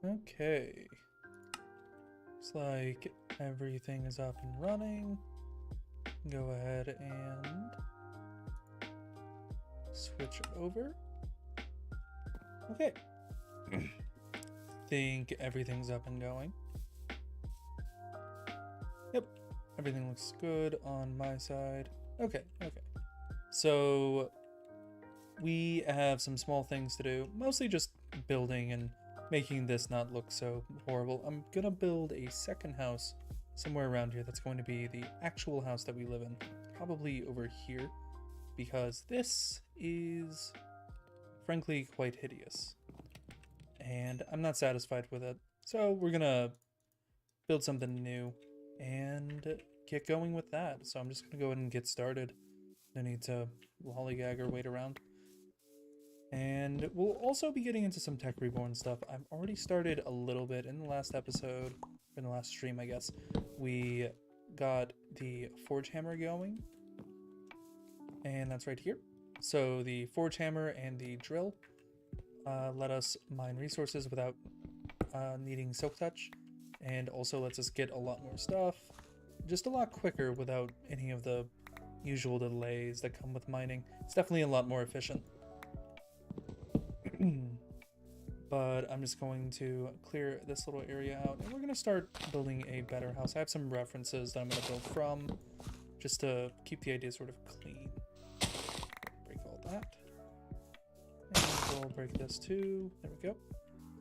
Okay. Looks like everything is up and running. Go ahead and switch over. Okay. Think everything's up and going. Yep. Everything looks good on my side. Okay. So we have some small things to do, mostly just building and making this not look so horrible. I'm gonna build a second house somewhere around here that's going to be the actual house that we live in, probably over here, because this is frankly quite hideous and I'm not satisfied with it. So we're gonna build something new and get going with that. So I'm just gonna go ahead and get started. No need to lollygag or wait around. And we'll also be getting into some Tech Reborn stuff. I've already started a little bit in the last episode, in the last stream, I guess. We got the Forge Hammer going, and that's right here. So the Forge Hammer and the drill let us mine resources without needing Silk Touch, and also lets us get a lot more stuff, just a lot quicker without any of the usual delays that come with mining. It's definitely a lot more efficient. But I'm just going to clear this little area out and we're going to start building a better house. I have some references that I'm going to build from just to keep the idea sort of clean. Break all that. And we'll break this too. There we go.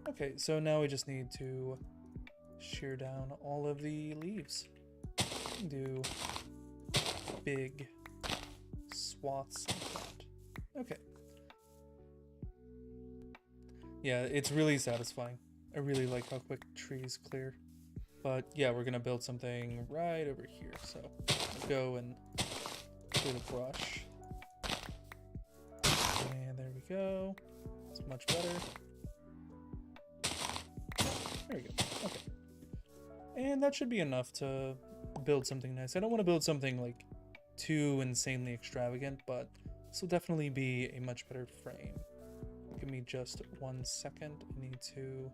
Okay, so now we just need to shear down all of the leaves. Do big swaths like that. Okay. Yeah, it's really satisfying. I really like how quick trees clear. But yeah, we're gonna build something right over here. So I'll go and clear the brush. And there we go. It's much better. There we go. Okay. And that should be enough to build something nice. I don't want to build something like too insanely extravagant, but this will definitely be a much better frame. Give me just 1 second. I need to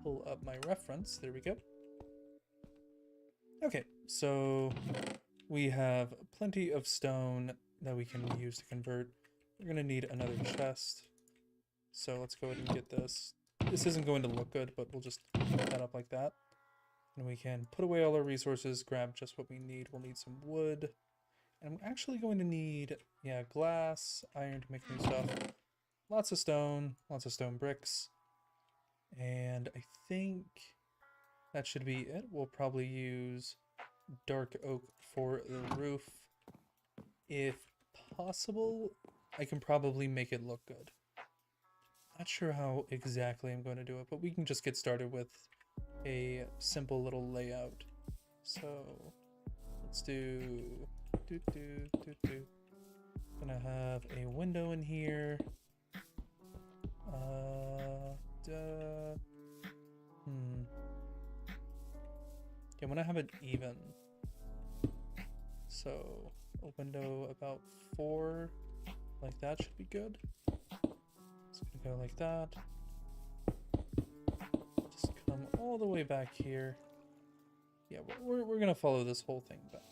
pull up my reference. There we go. Okay, so we have plenty of stone that we can use to convert. We're gonna need another chest. So let's go ahead and get this. This isn't going to look good, but we'll just put that up like that. And we can put away all our resources, grab just what we need. We'll need some wood. And I'm actually going to need, yeah, glass, iron to make new stuff. Lots of stone bricks, and I think that should be it. We'll probably use dark oak for the roof. If possible, I can probably make it look good. Not sure how exactly I'm going to do it, but we can just get started with a simple little layout. So let's do. Gonna have a window in here. Yeah, I'm gonna have it even. So a window about 4, like that should be good. It's gonna go like that. Just come all the way back here. Yeah, we're gonna follow this whole thing back.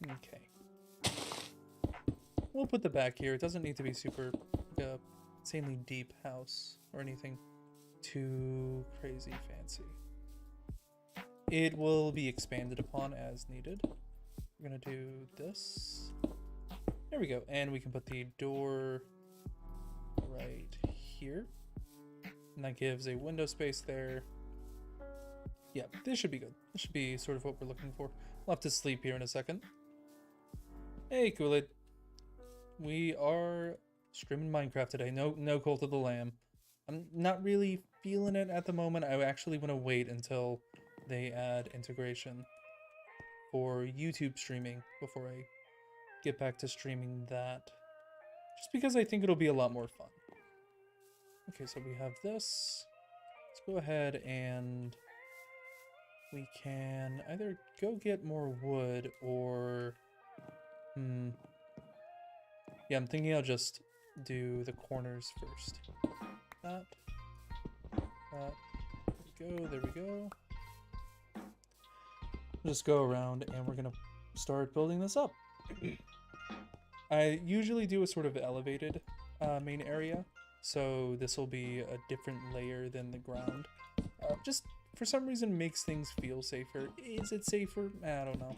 Okay. We'll put the back here. It doesn't need to be super insanely deep house or anything too crazy fancy. It will be expanded upon as needed. We're gonna do this. There we go. And we can put the door right here. And that gives a window space there. Yeah, this should be good. This should be sort of what we're looking for. We'll have to sleep here in a second. Hey, Kool-Aid. We are streaming Minecraft today. No Cult of the Lamb. I'm not really feeling it at the moment. I actually want to wait until they add integration for YouTube streaming before I get back to streaming that. Just because I think it'll be a lot more fun. Okay, so we have this. Let's go ahead and we can either go get more wood or... Yeah, I'm thinking I'll just do the corners first. That. There we go. Just go around and we're gonna start building this up. I usually do a sort of elevated main area, so this will be a different layer than the ground. Just for some reason makes things feel safer. Is it safer? I don't know.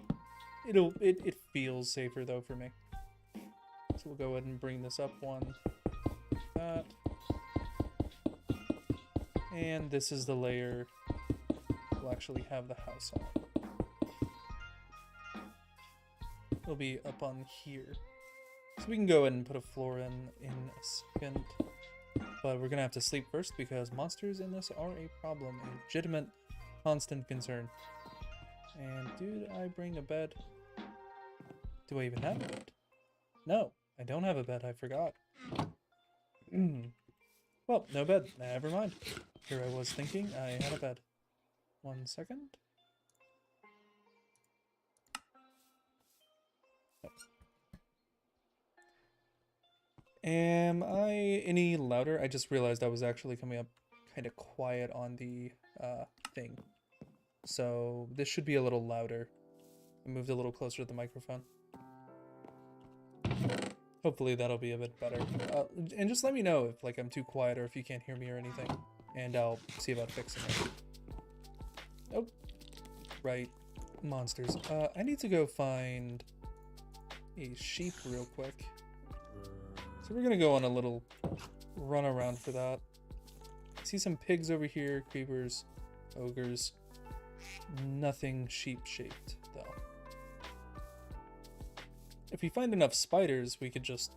It feels safer though for me. So we'll go ahead and bring this up one. That. And this is the layer we'll actually have the house on. It'll be up on here. So we can go ahead and put a floor in a second. But we're gonna have to sleep first because monsters in this are a problem. A legitimate, constant concern. And did I bring a bed? Do I even have a bed? No, I don't have a bed, I forgot. Well, no bed. Never mind. Here I was thinking I had a bed. 1 second. Oh. Am I any louder? I just realized I was actually coming up kind of quiet on the thing. So this should be a little louder. I moved a little closer to the microphone. Hopefully that'll be a bit better. And just let me know if like I'm too quiet or if you can't hear me or anything. And I'll see about fixing it. Oh, right. Monsters. I need to go find a sheep real quick. So we're gonna go on a little run around for that. I see some pigs over here, creepers, ogres. Nothing sheep-shaped, though. If we find enough spiders, we could just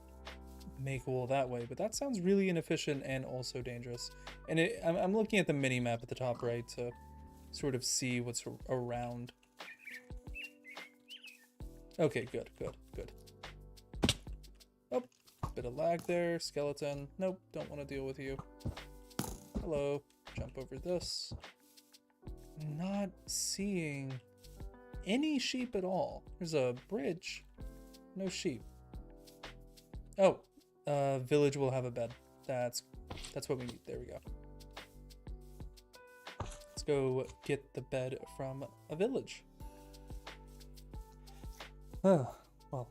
make wool that way, but that sounds really inefficient and also dangerous. And I'm looking at the mini-map at the top right to sort of see what's around. Okay, good. Oh, bit of lag there. Skeleton. Nope, don't want to deal with you. Hello. Jump over this. Not seeing any sheep at all. There's a bridge. No sheep. Oh, village will have a bed. That's what we need. There we go. Let's go get the bed from a village. Oh, well.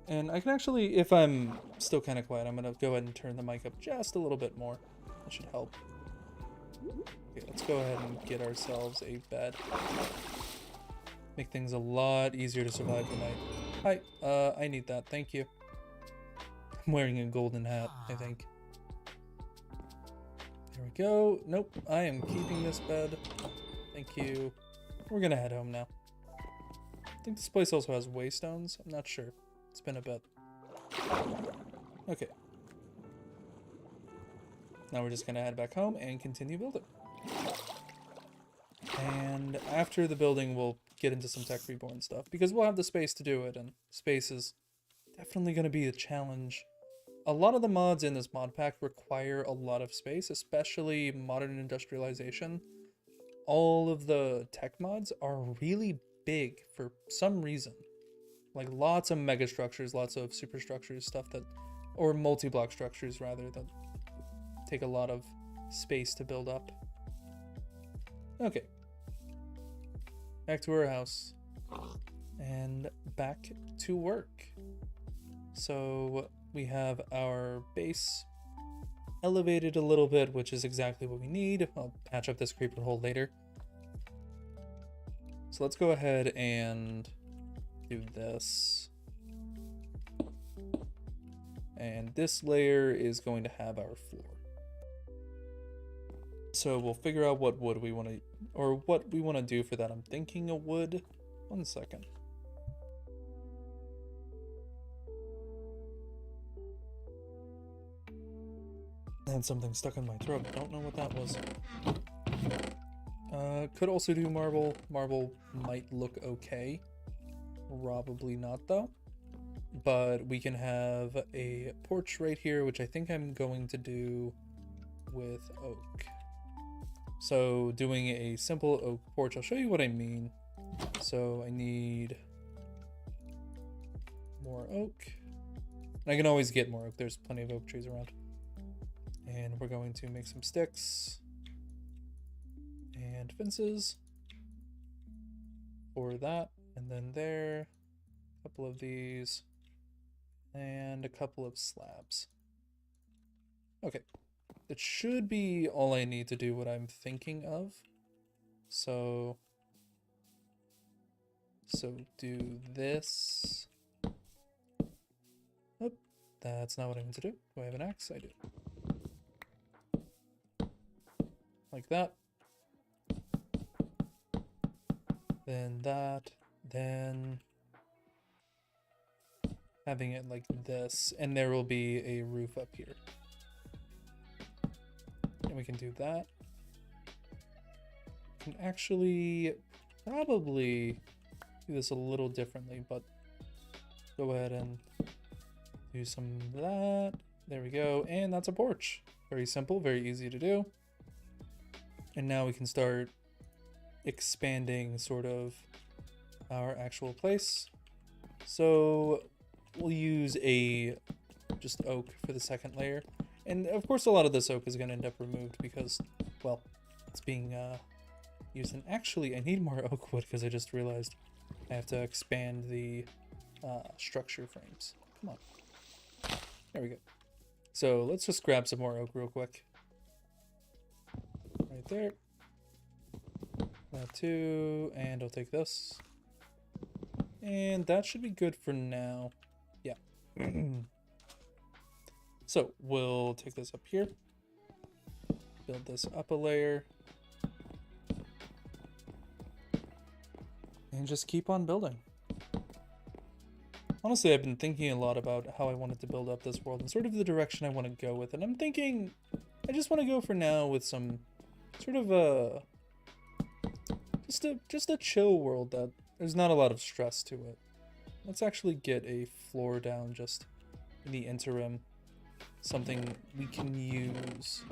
And I can actually, if I'm still kind of quiet, I'm going to go ahead and turn the mic up just a little bit more. That should help. Okay, let's go ahead and get ourselves a bed. Make things a lot easier to survive the night. Hi, I need that, thank you. I'm wearing a golden hat, I think. There we go. Nope, I am keeping this bed. Thank you. We're gonna head home now. I think this place also has waystones. I'm not sure. It's been a bit. Okay. Now we're just gonna head back home and continue building. And after the building, we'll get into some Tech Reborn stuff because we'll have the space to do it, and space is definitely going to be a challenge. A lot of the mods in this mod pack require a lot of space, especially modern industrialization. All of the tech mods are really big for some reason. Like lots of mega structures, lots of superstructures, stuff that, or multi-block structures rather, that take a lot of space to build up. Okay. Back to our house. And back to work. So we have our base elevated a little bit, which is exactly what we need. I'll patch up this creeper hole later. So let's go ahead and do this. And this layer is going to have our floor. So we'll figure out what wood we want to, or what we want to do for that. I'm thinking a wood. 1 second. I had something stuck in my throat. Don't know what that was. Could also do marble. Marble might look okay. Probably not though. But we can have a porch right here, which I think I'm going to do with oak. So doing a simple oak porch, I'll show you what I mean. So I need more oak. And I can always get more oak. There's plenty of oak trees around. And we're going to make some sticks. and fences for that, and then there, a couple of these, and a couple of slabs. Okay, that should be all I need to do what I'm thinking of. So do this. Oh, that's not what I meant to do. Do I have an axe? I do. Like that. Then that. Then having it like this. And there will be a roof up here. And we can do that. Can actually probably do this a little differently, but go ahead and do some of that. There we go. And that's a porch. Very simple, very easy to do. And now we can start expanding sort of our actual place. So we'll use just oak for the second layer. And of course a lot of this oak is going to end up removed because, well, it's being used. And actually I need more oak wood because I just realized I have to expand the structure frames. Come on. There we go. So let's just grab some more oak real quick. Right there. That too, and I'll take this. And that should be good for now. Yeah. So we'll take this up here. Build this up a layer. And just keep on building. Honestly, I've been thinking a lot about how I wanted to build up this world and sort of the direction I want to go with. And I'm thinking I just want to go for now with some sort of a just a chill world that there's not a lot of stress to it. Let's actually get a floor down just in the interim. Something we can use.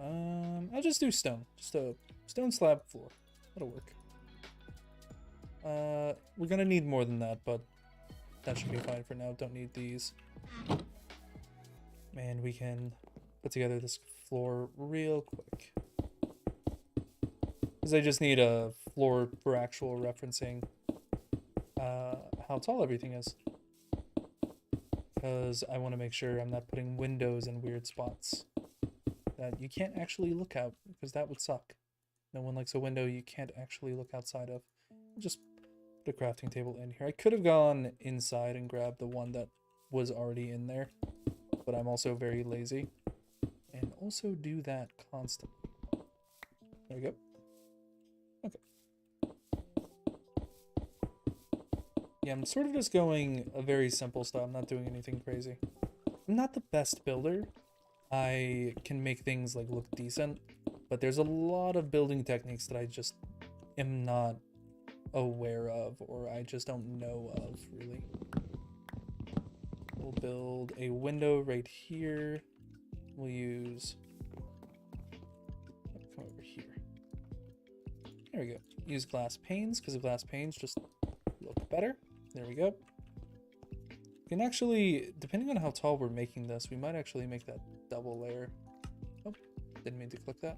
I'll just do stone. Just a stone slab floor. That'll work. We're gonna need more than that, but that should be fine for now. Don't need these. And we can put together this floor real quick. Because I just need a floor for actual referencing how tall everything is. Because I want to make sure I'm not putting windows in weird spots that you can't actually look out, because that would suck. No one likes a window you can't actually look outside of. Just put a crafting table in here. I could have gone inside and grabbed the one that was already in there, but I'm also very lazy. And also do that constantly. There we go. Okay. Yeah, I'm sort of just going a very simple style. I'm not doing anything crazy. I'm not the best builder. I can make things like look decent, but there's a lot of building techniques that I just am not aware of, or I just don't know of, really. We'll build a window right here. We'll use... come over here. There we go. Use glass panes, because the glass panes just look better. There we go. We can actually, depending on how tall we're making this, we might actually make that double layer. Oh, didn't mean to click that.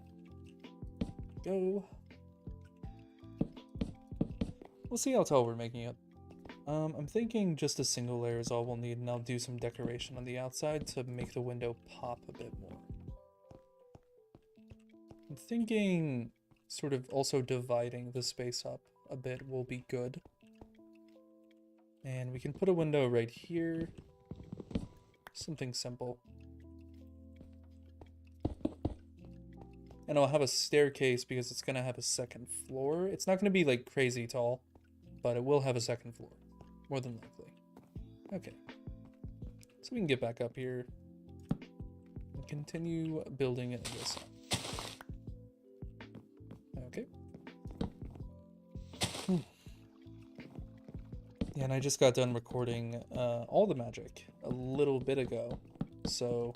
Go. We'll see how tall we're making it. I'm thinking just a single layer is all we'll need, and I'll do some decoration on the outside to make the window pop a bit more. I'm thinking sort of also dividing the space up a bit will be good. And we can put a window right here. Something simple. And I'll have a staircase because it's going to have a second floor. It's not going to be like crazy tall, but it will have a second floor. More than likely. Okay. So we can get back up here and continue building this up. Okay. Yeah, and I just got done recording all the magic a little bit ago, so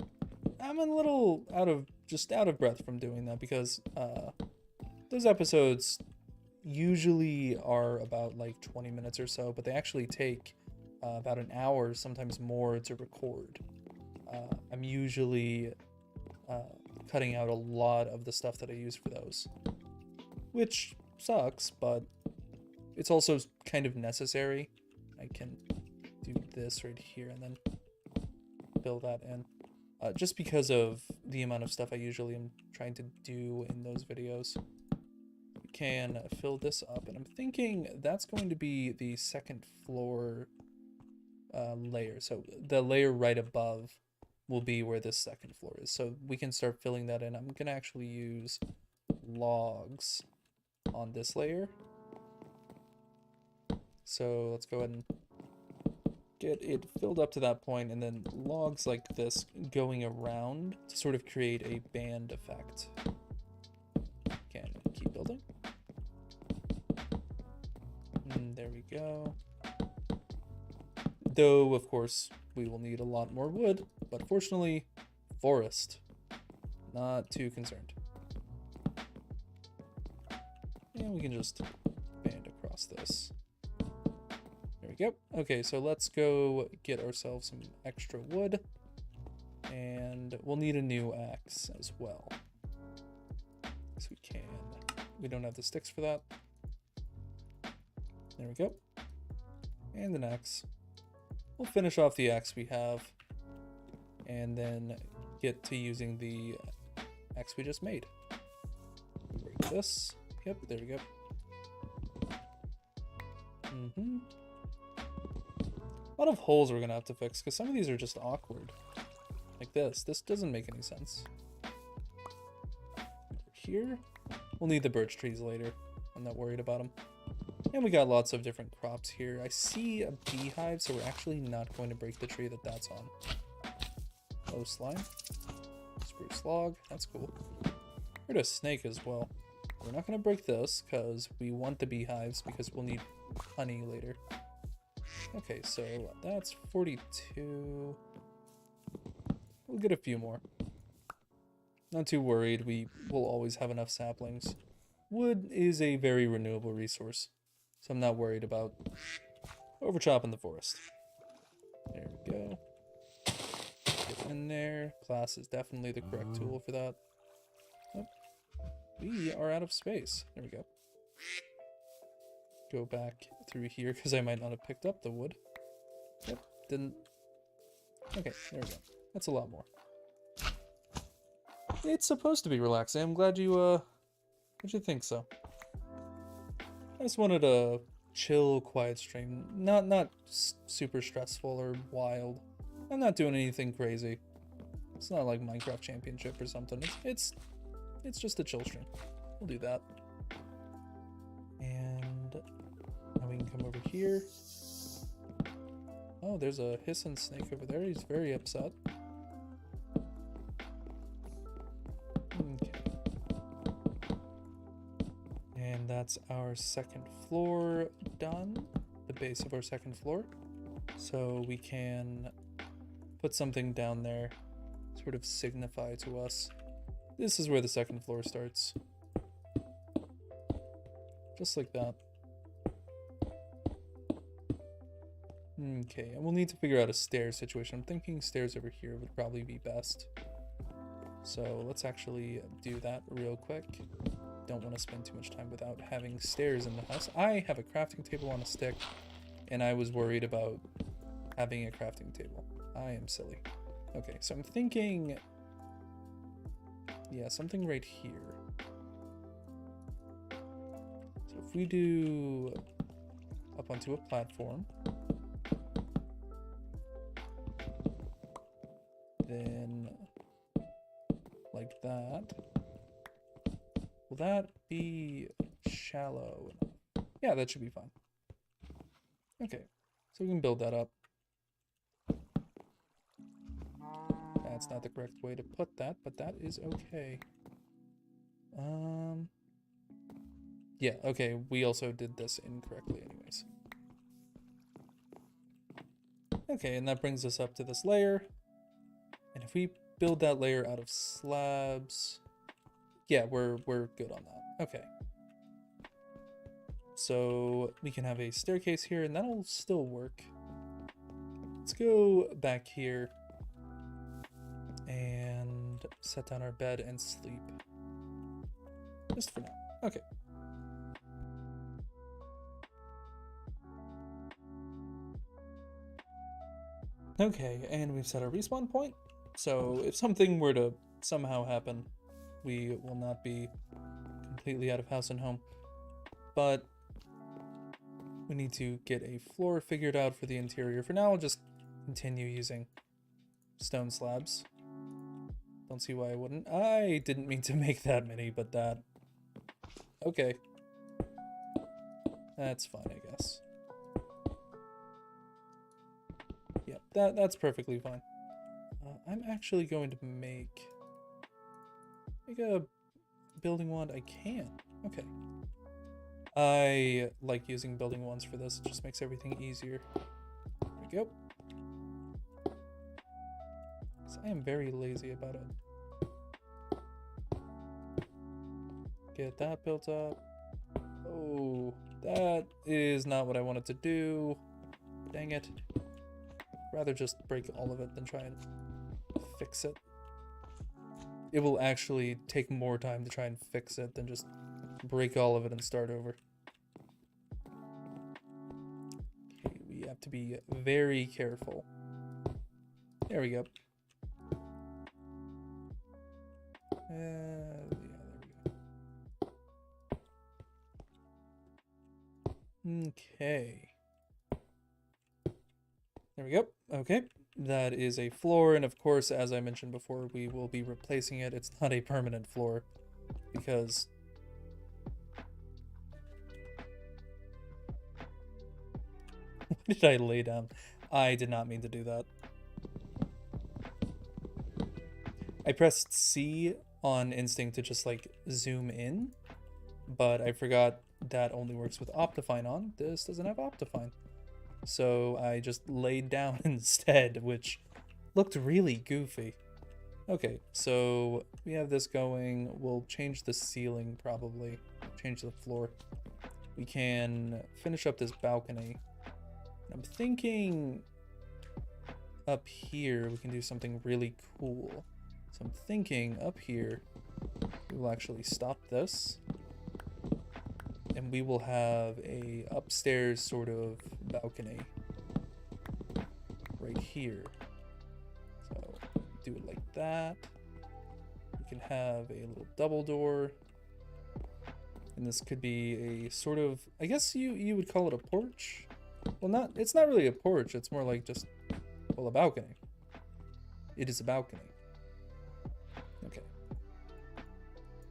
I'm a little out of breath from doing that because those episodes usually are about like 20 minutes or so, but they actually take about an hour, sometimes more, to record. I'm usually cutting out a lot of the stuff that I use for those. which sucks, but it's also kind of necessary. I can do this right here and then fill that in. Just because of the amount of stuff I usually am trying to do in those videos. We can fill this up, and I'm thinking that's going to be the second floor layer. So the layer right above will be where this second floor is. So we can start filling that in. I'm gonna actually use logs on this layer. So let's go ahead and get it filled up to that point, and then logs like this going around to sort of create a band effect. Can keep building. And there we go. Though, of course, we will need a lot more wood, but fortunately, forest. Not too concerned. And we can just band across this. There we go. Okay, so let's go get ourselves some extra wood. And we'll need a new axe as well. So we don't have the sticks for that. There we go. And an axe. We'll finish off the axe we have, and then get to using the axe we just made. Break this. Yep, there we go. A lot of holes we're gonna have to fix, because some of these are just awkward. Like this. This doesn't make any sense. Over here. We'll need the birch trees later. I'm not worried about them. And we got lots of different crops here. I see a beehive, so we're actually not going to break the tree that's on. Oh, slime. Spruce log. That's cool. Heard a snake as well. We're not going to break this because we want the beehives, because we'll need honey later. Okay, so that's 42. We'll get a few more. Not too worried. We will always have enough saplings. Wood is a very renewable resource, so I'm not worried about overchopping the forest. There we go. Get in there. Glass is definitely the correct tool for that. Oh, we are out of space. There we go. Go back through here because I might not have picked up the wood. Yep, didn't. Okay, there we go. That's a lot more. It's supposed to be relaxing. I'm glad you think so. I just wanted a chill, quiet stream. Not super stressful or wild. I'm not doing anything crazy. It's not like Minecraft Championship or something. It's just a chill stream. We'll do that. And now we can come over here. Oh, there's a hissing snake over there. He's very upset. Okay. And that's our second floor done. The base of our second floor. So we can put something down there, sort of signify to us. This is where the second floor starts. Just like that. Okay, and we'll need to figure out a stairs situation. I'm thinking stairs over here would probably be best. So let's actually do that real quick. Don't want to spend too much time without having stairs in the house. I have a crafting table on a stick, and I was worried about having a crafting table. I am silly. Okay, so I'm thinking, yeah, something right here. So if we do up onto a platform, then like that. Will that be shallow enough? Yeah, that should be fine. Okay, so we can build that up. That's not the correct way to put that, but that is okay. Yeah, okay, we also did this incorrectly anyways. Okay, and that brings us up to this layer. And if we build that layer out of slabs, yeah, we're good on that. Okay. So we can have a staircase here, and that'll still work. Let's go back here and set down our bed and sleep. Just for now. Okay. Okay, and we've set a respawn point. So if something were to somehow happen, we will not be completely out of house and home. But we need to get a floor figured out for the interior. For now, I'll just continue using stone slabs. Don't see why I wouldn't. I didn't mean to make that many, but that... Okay. That's fine, I guess. Yep, that's perfectly fine. I'm actually going to make a building wand. I can. Okay. I like using building wands for this. It just makes everything easier. There we go. So I am very lazy about it. Get that built up. Oh, that is not what I wanted to do. Dang it. Rather just break all of it than try and fix it. It will actually take more time to try and fix it than just break all of it and start over. Okay, we have to be very careful. There we go. Yeah, there we go. Okay. There we go. Okay. That is a floor, and of course, as I mentioned before, we will be replacing it. It's not a permanent floor, because... What did I lay down? I did not mean to do that. I pressed C on instinct to just, like, zoom in, but I forgot that only works with Optifine on. This doesn't have Optifine. So I just laid down instead, which looked really goofy. Okay, so we have this going. We'll change the ceiling probably. Change the floor. We can finish up this balcony. I'm thinking up here we can do something really cool. So I'm thinking up here we will actually stop this. And we will have a upstairs sort of balcony right here. So do it like that. We can have a little double door. And this could be a sort of, I guess you would call it a porch. Well, it's not really a porch. It's more like just, well, a balcony. It is a balcony. Okay.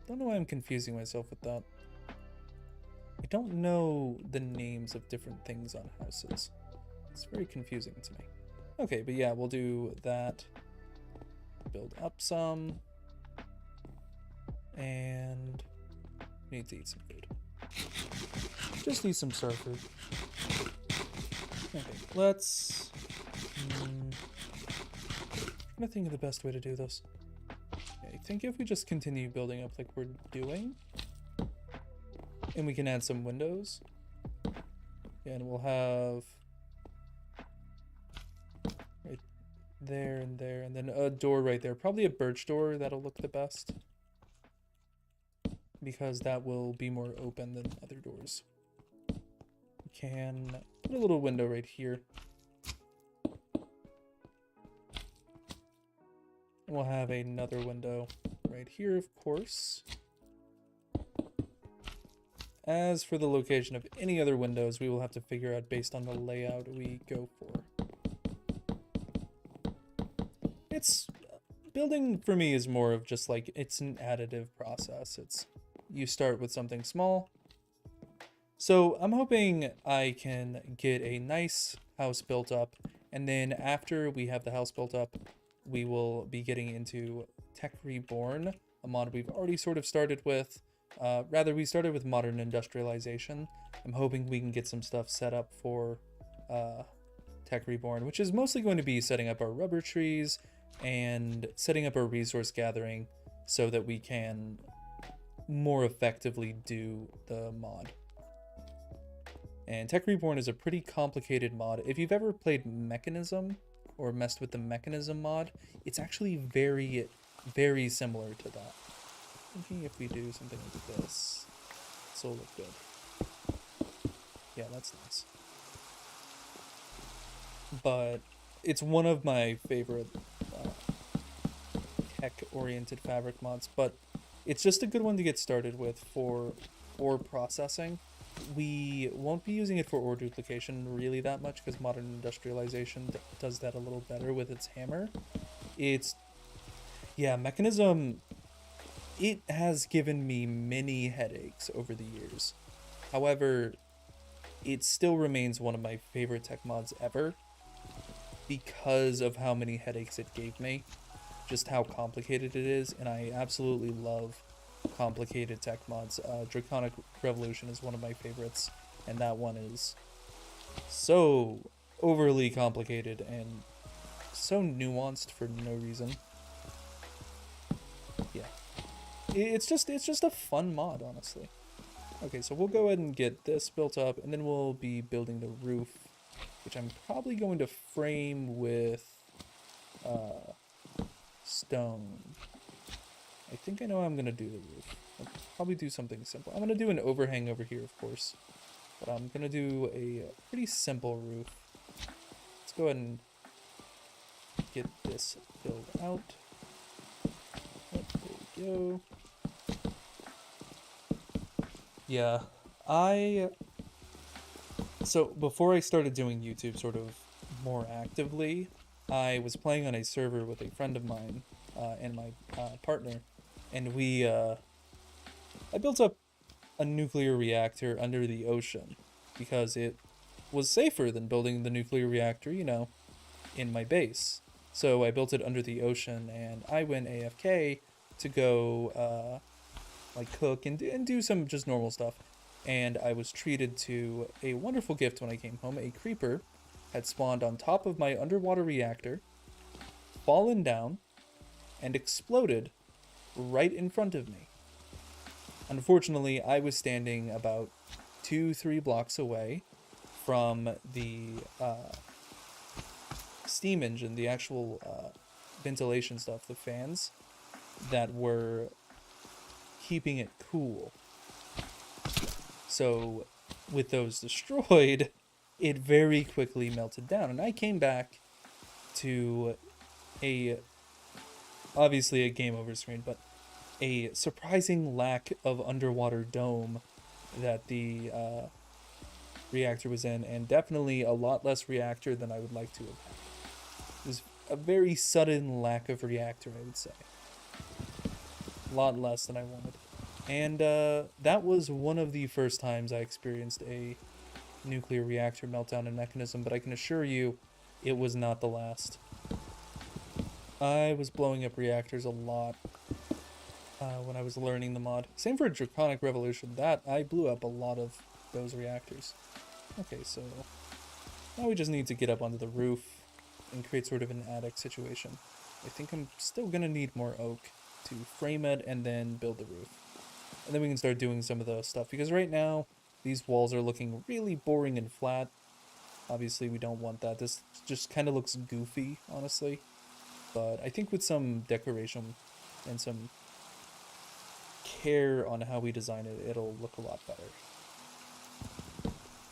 Don't know why I'm confusing myself with that. I don't know the names of different things on houses. It's very confusing to me. Okay, but yeah, we'll do that. Build up some. And we need to eat some food. Just eat some star food. Okay, let's... I'm trying to think of the best way to do this. Okay, I think if we just continue building up like we're doing... And we can add some windows. And we'll have right there, and then a door right there. Probably a birch door, that'll look the best. Because that will be more open than other doors. We can put a little window right here. And we'll have another window right here, of course. As for the location of any other windows, we will have to figure out based on the layout we go for. It's... Building for me is more of just like, it's an additive process. It's, you start with something small. So I'm hoping I can get a nice house built up, and then after we have the house built up, we will be getting into Tech Reborn, a mod we've already sort of started with. We started with modern industrialization. I'm hoping we can get some stuff set up for Tech Reborn, which is mostly going to be setting up our rubber trees and setting up our resource gathering so that we can more effectively do the mod. And Tech Reborn is a pretty complicated mod. If you've ever played Mechanism or messed with the Mechanism mod, it's actually very, very similar to that. Thinking if we do something like this, this will look good. Yeah, that's nice. But it's one of my favorite tech-oriented fabric mods, but it's just a good one to get started with for ore processing. We won't be using it for ore duplication really that much because modern industrialization does that a little better with its hammer. Yeah, Mechanism, it has given me many headaches over the years. However, it still remains one of my favorite tech mods ever because of how many headaches it gave me, just how complicated it is, and I absolutely love complicated tech mods. Draconic Revolution is one of my favorites, and that one is so overly complicated and so nuanced for no reason. Yeah, it's just a fun mod, honestly. Okay, so we'll go ahead and get this built up, and then we'll be building the roof, which I'm probably going to frame with stone. I think I know how I'm going to do the roof. I'll probably do something simple. I'm going to do an overhang over here, of course, but I'm going to do a pretty simple roof. Let's go ahead and get this filled out. There we go. Yeah, so before I started doing YouTube sort of more actively, I was playing on a server with a friend of mine and my partner, and I built up a nuclear reactor under the ocean because it was safer than building the nuclear reactor, you know, in my base. So I built it under the ocean, and I went AFK to go like cook and do some just normal stuff. And I was treated to a wonderful gift when I came home. A creeper had spawned on top of my underwater reactor, fallen down, and exploded right in front of me. Unfortunately, I was standing about 2-3 blocks away from the steam engine, the actual ventilation stuff, the fans that were keeping it cool. So with those destroyed, it very quickly melted down, and I came back to obviously a game over screen, but a surprising lack of underwater dome that the reactor was in, and definitely a lot less reactor than I would like to have had. It was a very sudden lack of reactor, I would say. A lot less than I wanted. And that was one of the first times I experienced a nuclear reactor meltdown in Mechanism, but I can assure you it was not the last. I was blowing up reactors a lot when I was learning the mod. Same for Draconic Revolution. That I blew up a lot of those reactors. Okay, so now we just need to get up onto the roof and create sort of an attic situation. I think I'm still gonna need more oak to frame it and then build the roof. And then we can start doing some of the stuff, because right now these walls are looking really boring and flat. Obviously we don't want that. This just kind of looks goofy, honestly. But I think with some decoration and some care on how we design it, it'll look a lot better.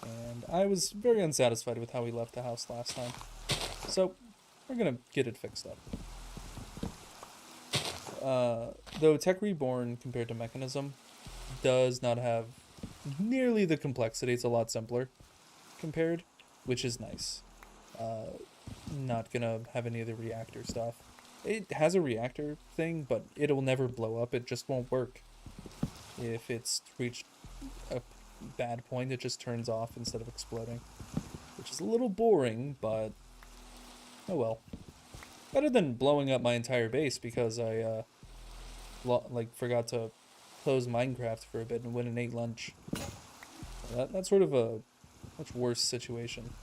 And I was very unsatisfied with how we left the house last time. So we're gonna get it fixed up. Though Tech Reborn, compared to Mechanism, does not have nearly the complexity. It's a lot simpler compared, which is nice. Not gonna have any of the reactor stuff. It has a reactor thing, but it'll never blow up. It just won't work. If it's reached a bad point, it just turns off instead of exploding, which is a little boring, but oh well. Better than blowing up my entire base because I forgot to close Minecraft for a bit and went and ate lunch. That's sort of a much worse situation.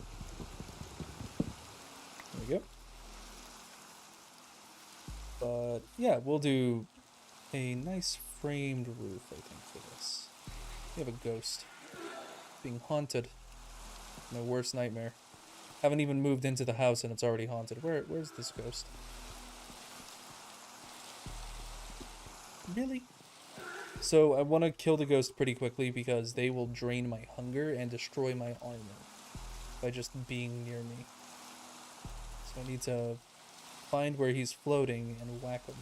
There we go. But yeah, we'll do a nice framed roof, I think, for this. We have a ghost being haunted. My worst nightmare. Haven't even moved into the house and it's already haunted. Where's this ghost? Really? So I want to kill the ghost pretty quickly because they will drain my hunger and destroy my armor by just being near me. So I need to find where he's floating and whack him.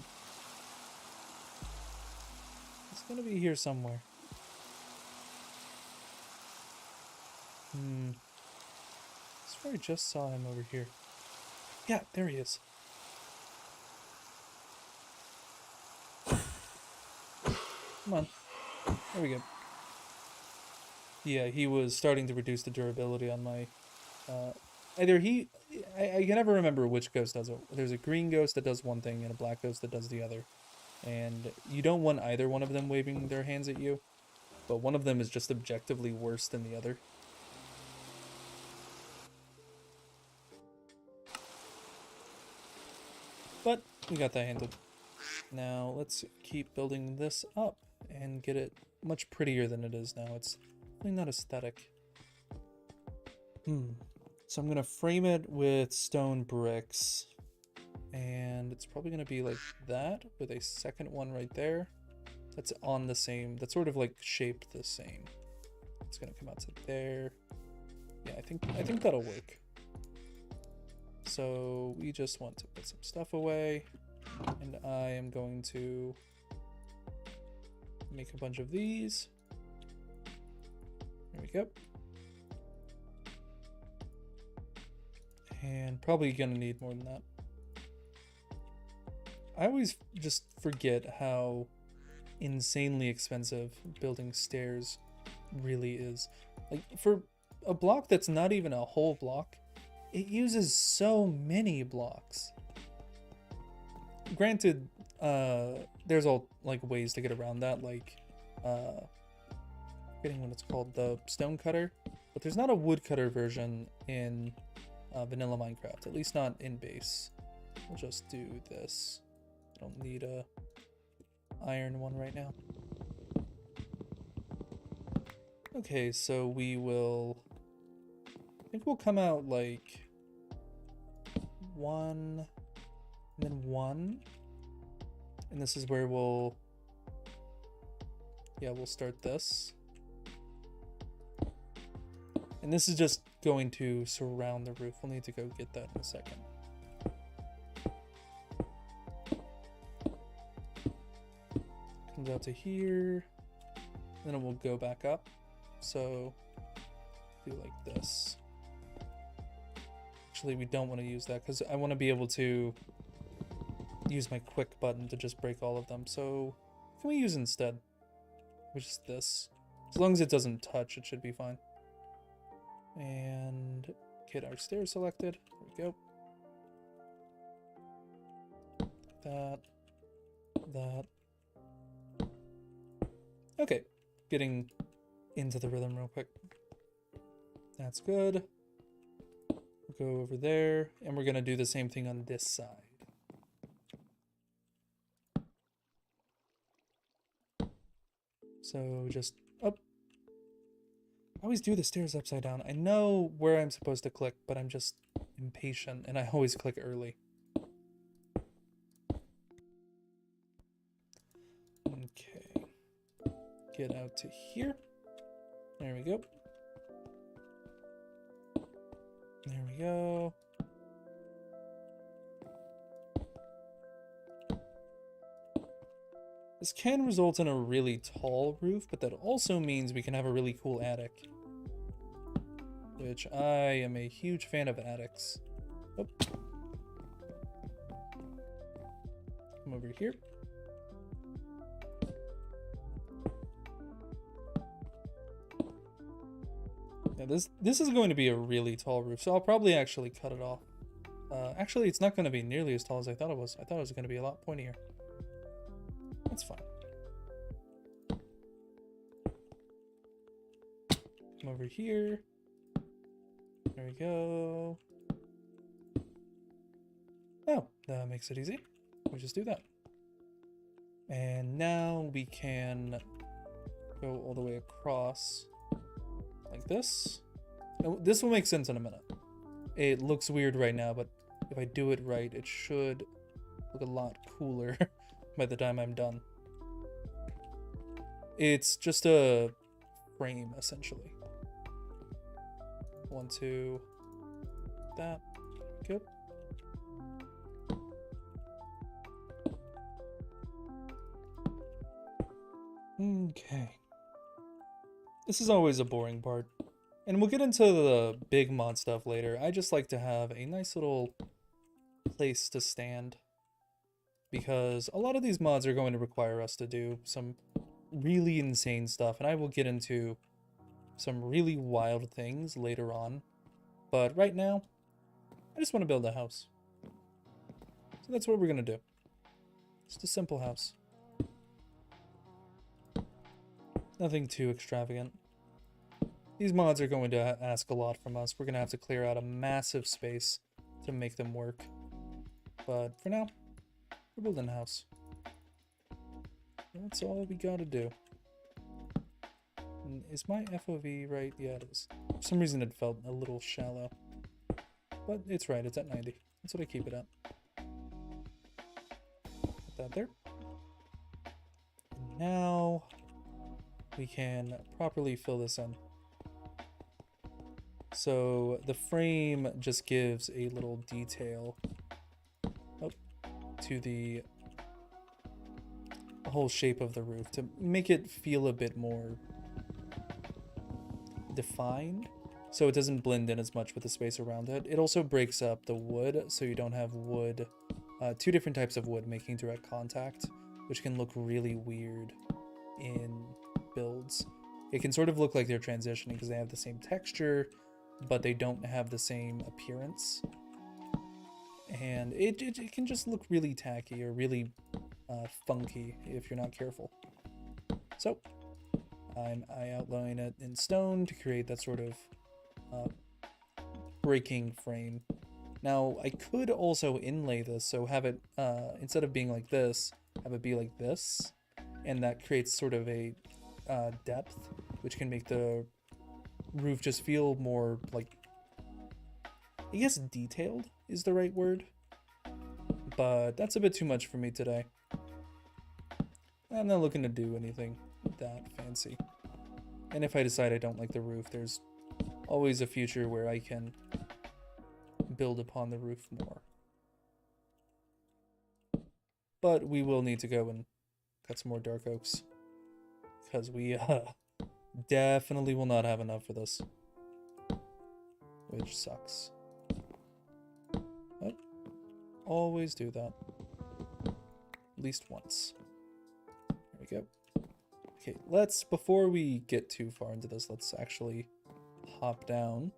He's gonna be here somewhere. I swear I just saw him over here. Yeah, there he is. Come on. There we go. Yeah, he was starting to reduce the durability on my... either he... I can never remember which ghost does it. There's a green ghost that does one thing and a black ghost that does the other. And you don't want either one of them waving their hands at you. But one of them is just objectively worse than the other. But we got that handled. Now let's keep building this up and get it much prettier than it is now. It's really not aesthetic. So I'm gonna frame it with stone bricks, and it's probably gonna be like that with a second one right there. That's on the same. That's sort of like shaped the same. It's gonna come out to there. Yeah, I think that'll work. So we just want to put some stuff away, and I am going to make a bunch of these. There we go. And probably gonna need more than that. I always just forget how insanely expensive building stairs really is. Like, for a block that's not even a whole block, it uses so many blocks. Granted, there's all like ways to get around that, like forgetting what it's called, the stone cutter, but there's not a woodcutter version in vanilla Minecraft, at least not in base. We'll just do this. I don't need a iron one right now. Okay, so we will, I think we'll come out like 1 and then 1, and this is where we'll start this, and this is just going to surround the roof. We'll need to go get that in a second. Comes out to here, then it will go back up. So do like this. Actually, we don't want to use that because I want to be able to use my quick button to just break all of them. So what can we use instead? Which is this. As long as it doesn't touch, it should be fine. And get our stairs selected. There we go. That. Okay, getting into the rhythm real quick. That's good. We'll go over there, and we're gonna do the same thing on this side. So just up. I always do the stairs upside down. I know where I'm supposed to click, but I'm just impatient, and I always click early. Okay. Get out to here. There we go. There we go. This can result in a really tall roof, but that also means we can have a really cool attic. Which I am a huge fan of attics. Oh. Come over here. Yeah, this is going to be a really tall roof, so I'll probably actually cut it off. Actually, it's not going to be nearly as tall as I thought it was. I thought it was going to be a lot pointier. That's fine. Come over here. There we go. Oh, that makes it easy. We just do that. And now we can go all the way across like this. Now, this will make sense in a minute. It looks weird right now, but if I do it right, it should look a lot cooler by the time I'm done. It's just a frame, essentially. 1, 2, that. Good. Okay. This is always a boring part. And we'll get into the big mod stuff later. I just like to have a nice little place to stand. Because a lot of these mods are going to require us to do some really insane stuff. And I will get into some really wild things later on. But right now, I just want to build a house. So that's what we're going to do. Just a simple house. Nothing too extravagant. These mods are going to ask a lot from us. We're going to have to clear out a massive space to make them work. But for now, we're building a house. That's all we gotta do. And is my FOV right? Yeah, it is. For some reason it felt a little shallow. But it's right, it's at 90. That's what I keep it at. Put that there. And now we can properly fill this in. So the frame just gives a little detail to the whole shape of the roof to make it feel a bit more defined, so it doesn't blend in as much with the space around it. It also breaks up the wood, so you don't have wood, two different types of wood making direct contact, which can look really weird in builds. It can sort of look like they're transitioning because they have the same texture, but they don't have the same appearance. And it can just look really tacky or really funky if you're not careful. So I outline it in stone to create that sort of breaking frame. Now I could also inlay this, so have it instead of being like this, have it be like this, and that creates sort of a depth, which can make the roof just feel more like, I guess detailed is the right word, but that's a bit too much for me today. I'm not looking to do anything that fancy. And if I decide I don't like the roof, there's always a future where I can build upon the roof more. But we will need to go and cut some more dark oaks, because we definitely will not have enough for this, which sucks. But always do that. At least once. There we go. Okay, before we get too far into this, let's actually hop down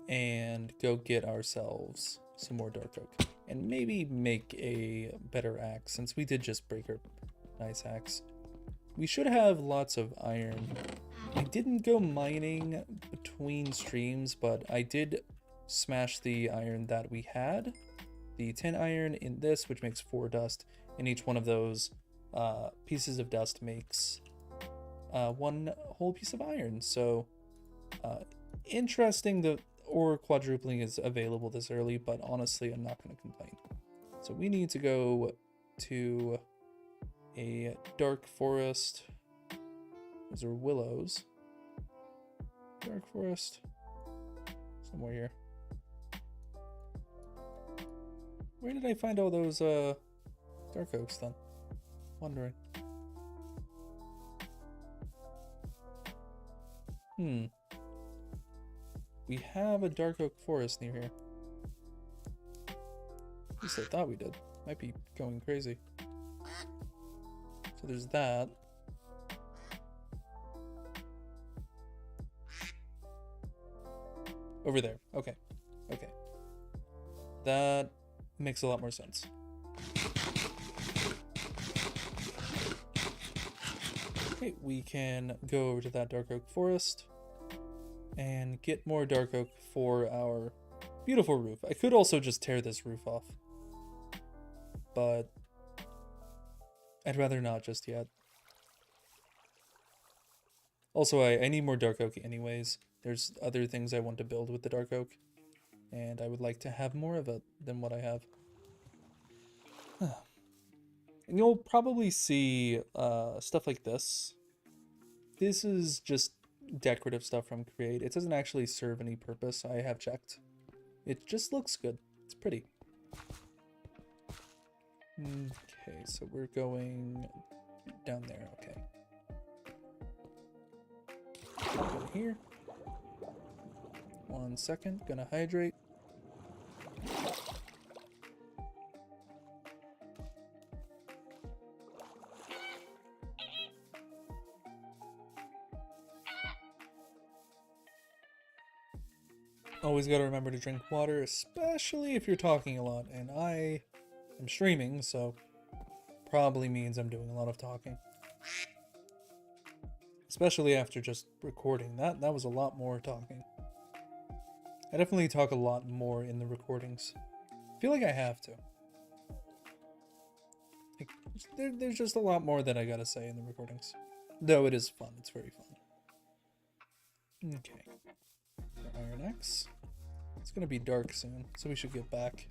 and go get ourselves some more dark oak. And maybe make a better axe, since we did just break our nice axe. We should have lots of iron. I didn't go mining between streams, but I did smash the iron that we had. The 10 iron in this, which makes 4 dust, and each one of those pieces of dust makes 1 whole piece of iron. So interesting that ore quadrupling is available this early, but honestly I'm not going to complain. So we need to go to a dark forest. Those are willows. Dark forest. Somewhere here. Where did I find all those dark oaks then? Wondering. We have a dark oak forest near here. At least I thought we did. Might be going crazy. So there's that. Over there. Okay. Okay. That makes a lot more sense. Okay, we can go over to that dark oak forest and get more dark oak for our beautiful roof. I could also just tear this roof off, but I'd rather not just yet. Also, I need more dark oak anyways. There's other things I want to build with the dark oak, and I would like to have more of it than what I have. And you'll probably see stuff like this. This is just decorative stuff from Create. It doesn't actually serve any purpose, I have checked. It just looks good. It's pretty. Okay, so we're going Down there, okay. Go here. 1 second, gonna hydrate. Always gotta remember to drink water, especially if you're talking a lot, and I am streaming, so probably means I'm doing a lot of talking. Especially after just recording. That was a lot more talking. I definitely talk a lot more in the recordings. I feel like I have to. Like, there's just a lot more that I gotta say in the recordings. Though it is fun. It's very fun. Okay. Iron Axe. It's gonna be dark soon, so we should get back.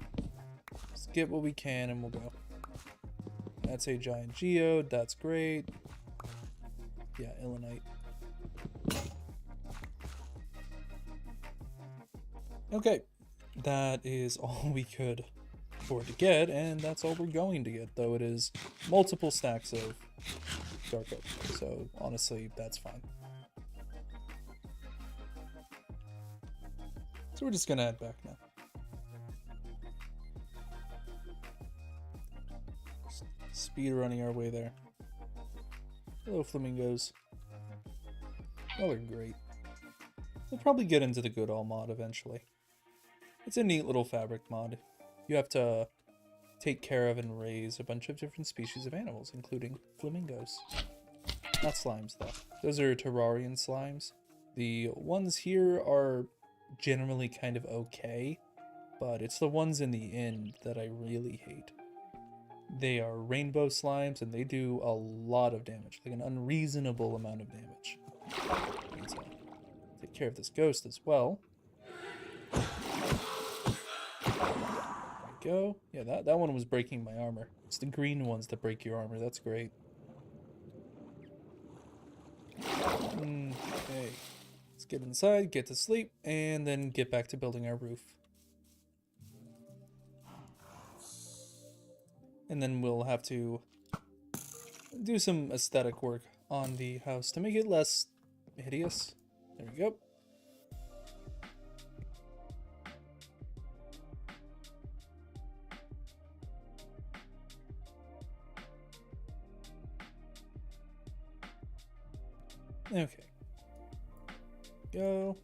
Let's get what we can and we'll go. That's a giant geode. That's great. Yeah, Illinite. Okay, that is all we could afford to get, and that's all we're going to get, though it is multiple stacks of dark oak. So honestly, that's fine. So we're just gonna head back now. Speed running our way there. Hello, flamingos. Oh, they're great. We'll probably get into the Goodall mod eventually. It's a neat little fabric mod. You have to take care of and raise a bunch of different species of animals, including flamingos. Not slimes, though. Those are terrarian slimes. The ones here are generally kind of okay, but it's the ones in the inn that I really hate. They are rainbow slimes, and they do a lot of damage, like an unreasonable amount of damage. So, take care of this ghost as well. There we go. Yeah, that one was breaking my armor. It's the green ones that break your armor. That's great. Okay. Let's get inside, get to sleep, and then get back to building our roof. And then we'll have to do some aesthetic work on the house to make it less hideous. There we go. Okay. Go.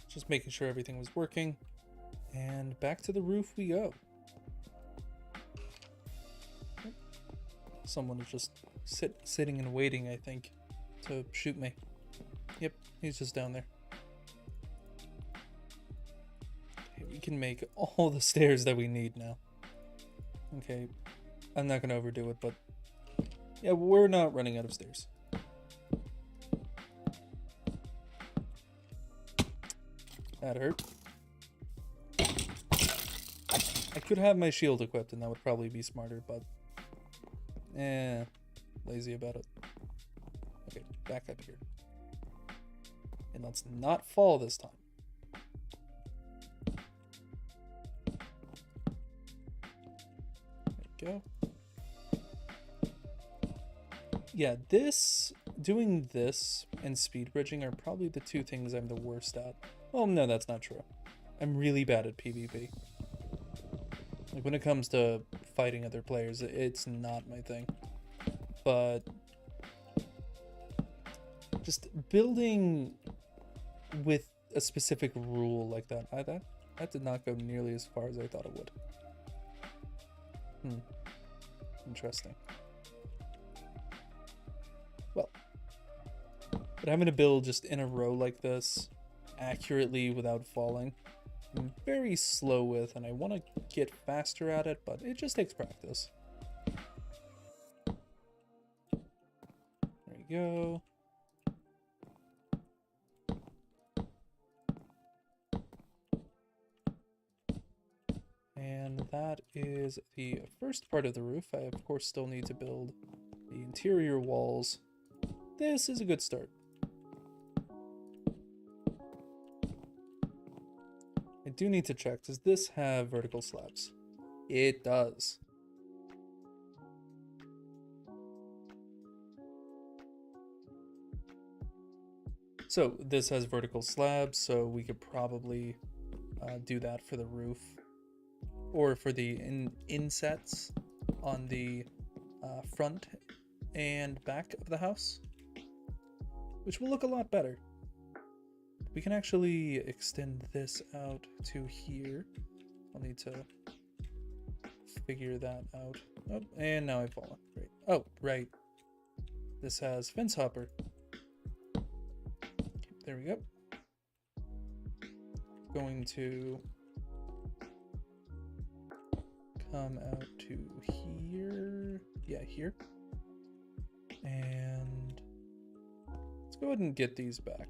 Just making sure everything was working. And back to the roof we go. Someone is just sitting and waiting, I think, to shoot me. Yep, he's just down there. Okay, we can make all the stairs that we need now. Okay, I'm not gonna overdo it, but yeah, we're not running out of stairs. That hurt. I could have my shield equipped and that would probably be smarter, but lazy about it. Okay, back up here. And let's not fall this time. There we go. Yeah, doing this and speed bridging are probably the two things I'm the worst at. Well, no, that's not true. I'm really bad at PvP. Like, when it comes to fighting other players, it's not my thing. But just building with a specific rule like that, that did not go nearly as far as I thought it would. Interesting. Well, but having to build just in a row like this, accurately without falling, I'm very slow with, and I want to get faster at it, but it just takes practice. There we go. And that is the first part of the roof. I, of course, still need to build the interior walls. This is a good start. I do need to check, does this have vertical slabs? It does. So this has vertical slabs, so we could probably do that for the roof, or for the insets on the front and back of the house, which will look a lot better. We can actually extend this out to here. I'll need to figure that out. Oh, and now I've fallen. Great. Oh, right. This has fence hopper. There we go. Going to come out to here. Yeah, here. And let's go ahead and get these back.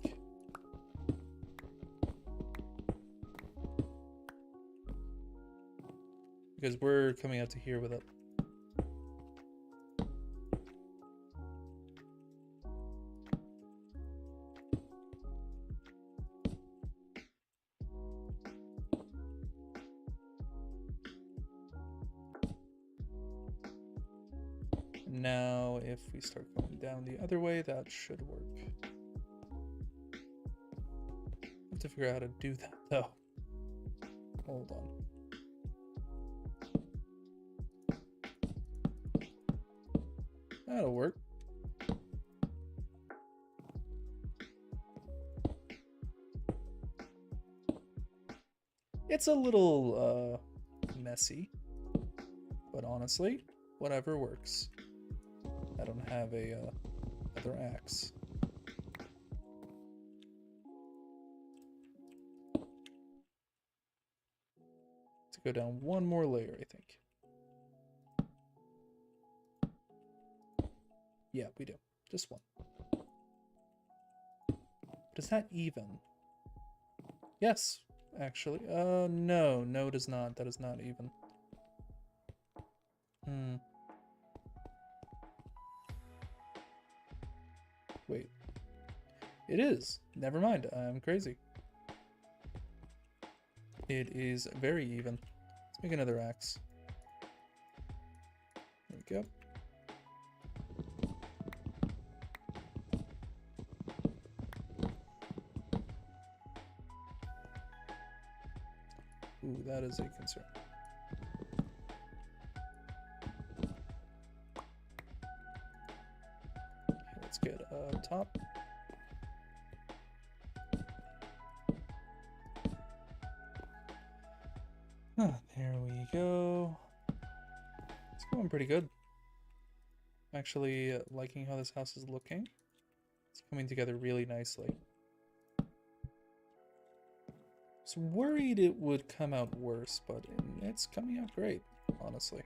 Because we're coming out to here with it. Now, if we start going down the other way, that should work. I have to figure out how to do that, though. Hold on. That'll work. It's a little messy, but honestly, whatever works. I don't have a other axe. To go down one more layer, I think. Yeah, we do. Just one. But is that even? Yes, actually. No, it is not. That is not even. Wait. It is. Never mind. I'm crazy. It is very even. Let's make another axe. There we go. Ooh, that is a concern. Okay, let's get top. There we go. It's going pretty good. I'm actually liking how this house is looking. It's coming together really nicely. I was worried it would come out worse, but it's coming out great, honestly.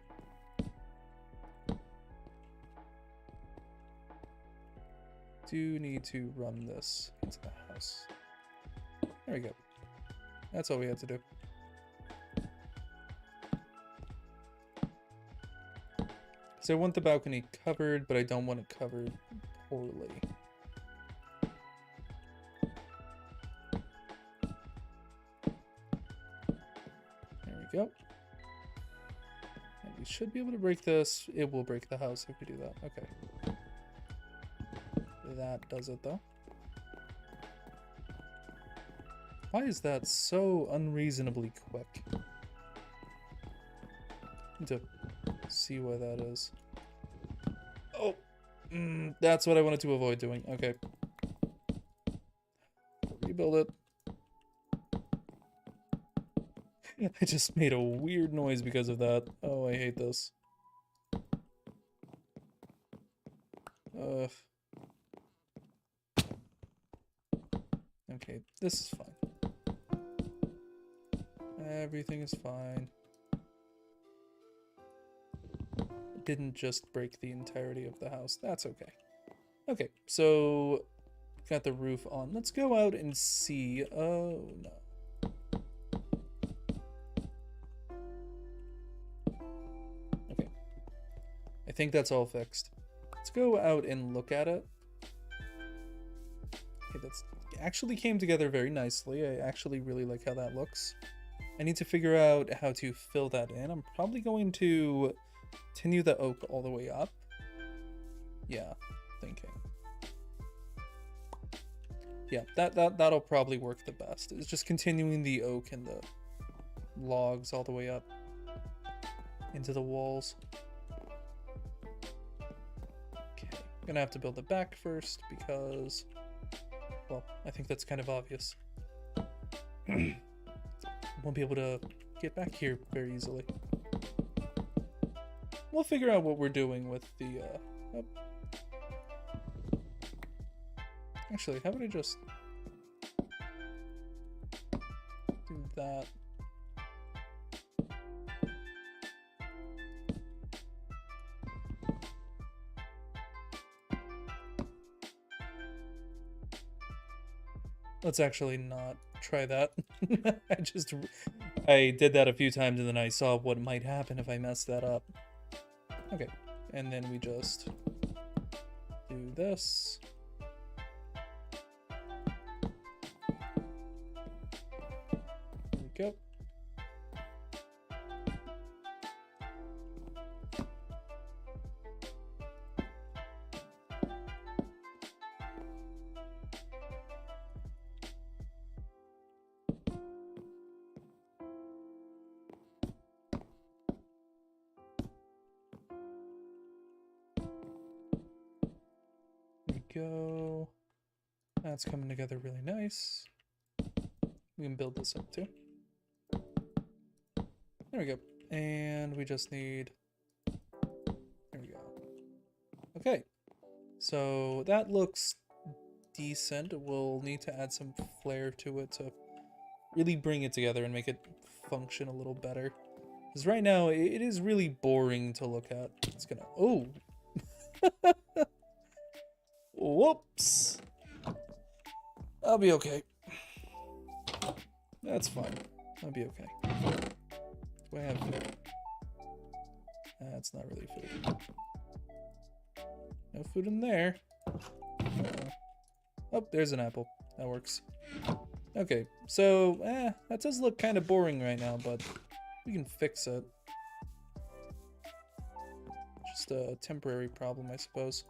Do need to run this into the house. There we go. That's all we had to do. So I want the balcony covered, but I don't want it covered poorly. There we go. And we should be able to break this. It will break the house if we do that. Okay. That does it, though. Why is that so unreasonably quick? Need to see why that is. Oh, that's what I wanted to avoid doing. Okay. Rebuild it. I just made a weird noise because of that. Oh, I hate this. Okay, this is fine. Everything is fine. It didn't just break the entirety of the house. That's okay. Okay, so got the roof on. Let's go out and see. Oh, no. Okay. I think that's all fixed. Let's go out and look at it. Okay, that's actually came together very nicely. I actually really like how that looks. I need to figure out how to fill that in. I'm probably going to continue the oak all the way up. Yeah, thinking. Yeah, that'll probably work the best. It's just continuing the oak and the logs all the way up into the walls. Okay, gonna have to build the back first because, well, I think that's kind of obvious. Won't be able to get back here very easily. We'll figure out what we're doing with the, oh. Actually, how about I just do that? Let's actually not try that. I did that a few times and then I saw what might happen if I messed that up. Okay, and then we just do this. There we go. Go. That's coming together really nice. We can build this up too. There we go. And we just need... There we go. Okay. So that looks decent. We'll need to add some flair to it to really bring it together and make it function a little better. Because right now, it is really boring to look at. It's gonna... Oh! Whoops. I'll be okay. That's fine. I'll be okay. Do I have food? That's not really food. No food in there. Oh, there's an apple. That works. Okay, so, that does look kind of boring right now, but we can fix it. Just a temporary problem, I suppose.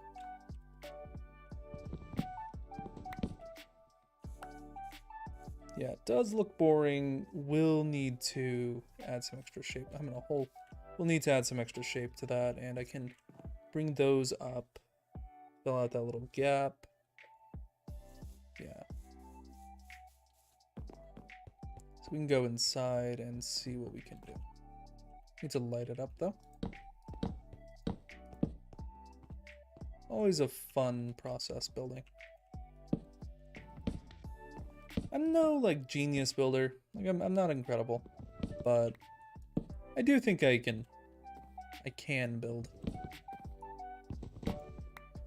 Yeah, it does look boring. We'll need to add some extra shape. I'm in a hole. We'll need to add some extra shape to that, and I can bring those up. Fill out that little gap. Yeah. So we can go inside and see what we can do. Need to light it up, though. Always a fun process building. I'm no, like, genius builder. Like, I'm not incredible. But I do think I can build.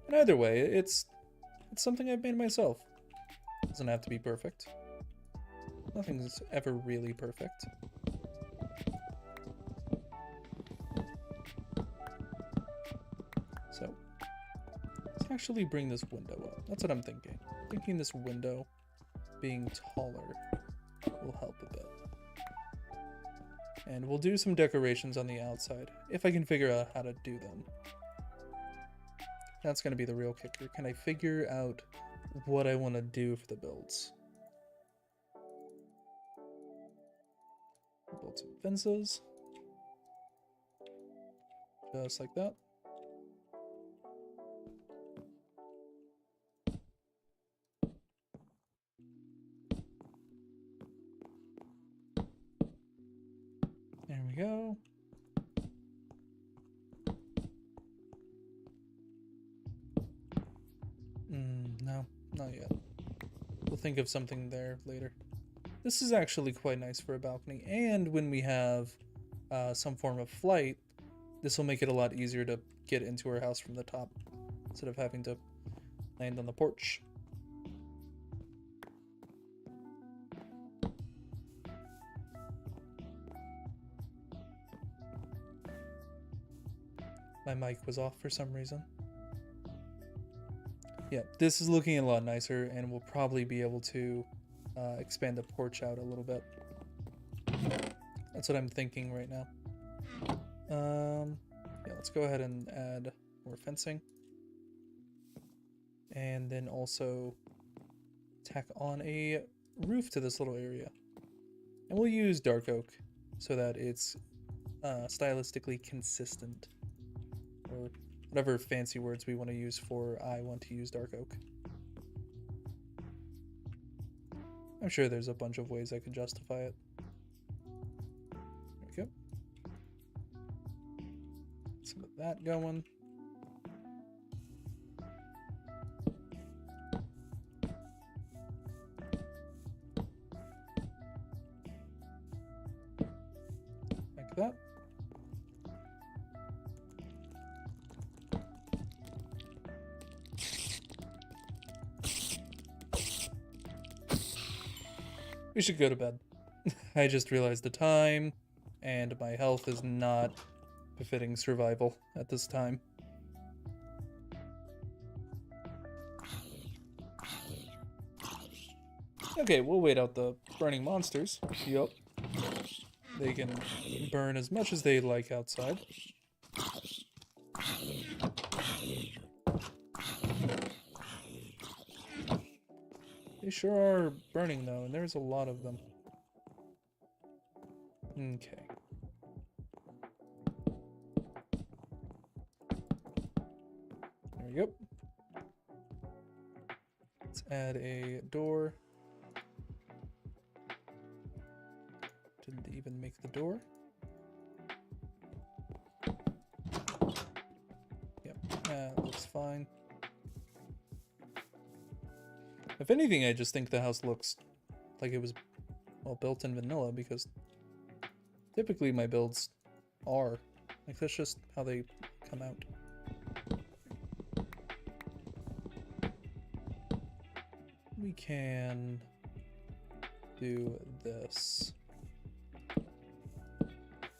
And either way, it's something I've made myself. Doesn't have to be perfect. Nothing's ever really perfect. So, let's actually bring this window up. That's what I'm thinking. Thinking this window being taller will help a bit. And we'll do some decorations on the outside, if I can figure out how to do them. That's going to be the real kicker. Can I figure out what I want to do for the builds? Build some fences. Just like that. There we go. No, not yet. We'll think of something there later. This is actually quite nice for a balcony, and when we have some form of flight, this will make it a lot easier to get into our house from the top, instead of having to land on the porch. My mic was off for some reason. Yeah, this is looking a lot nicer, and we'll probably be able to expand the porch out a little bit. That's what I'm thinking right now. Yeah, let's go ahead and add more fencing. And then also tack on a roof to this little area. And we'll use dark oak so that it's stylistically consistent. Or whatever fancy words we want to use for I want to use dark oak. I'm sure there's a bunch of ways I could justify it. There we go. Some of that going. Like that. We should go to bed. I just realized the time, and my health is not befitting survival at this time. Okay, we'll wait out the burning monsters. Yup. They can burn as much as they like outside. They sure are burning though, and there's a lot of them. Okay. There we go. Let's add a door. Didn't even make the door. Yep, that looks fine. If anything, I just think the house looks like it was, well, built in vanilla, because typically my builds are. Like, that's just how they come out. We can do this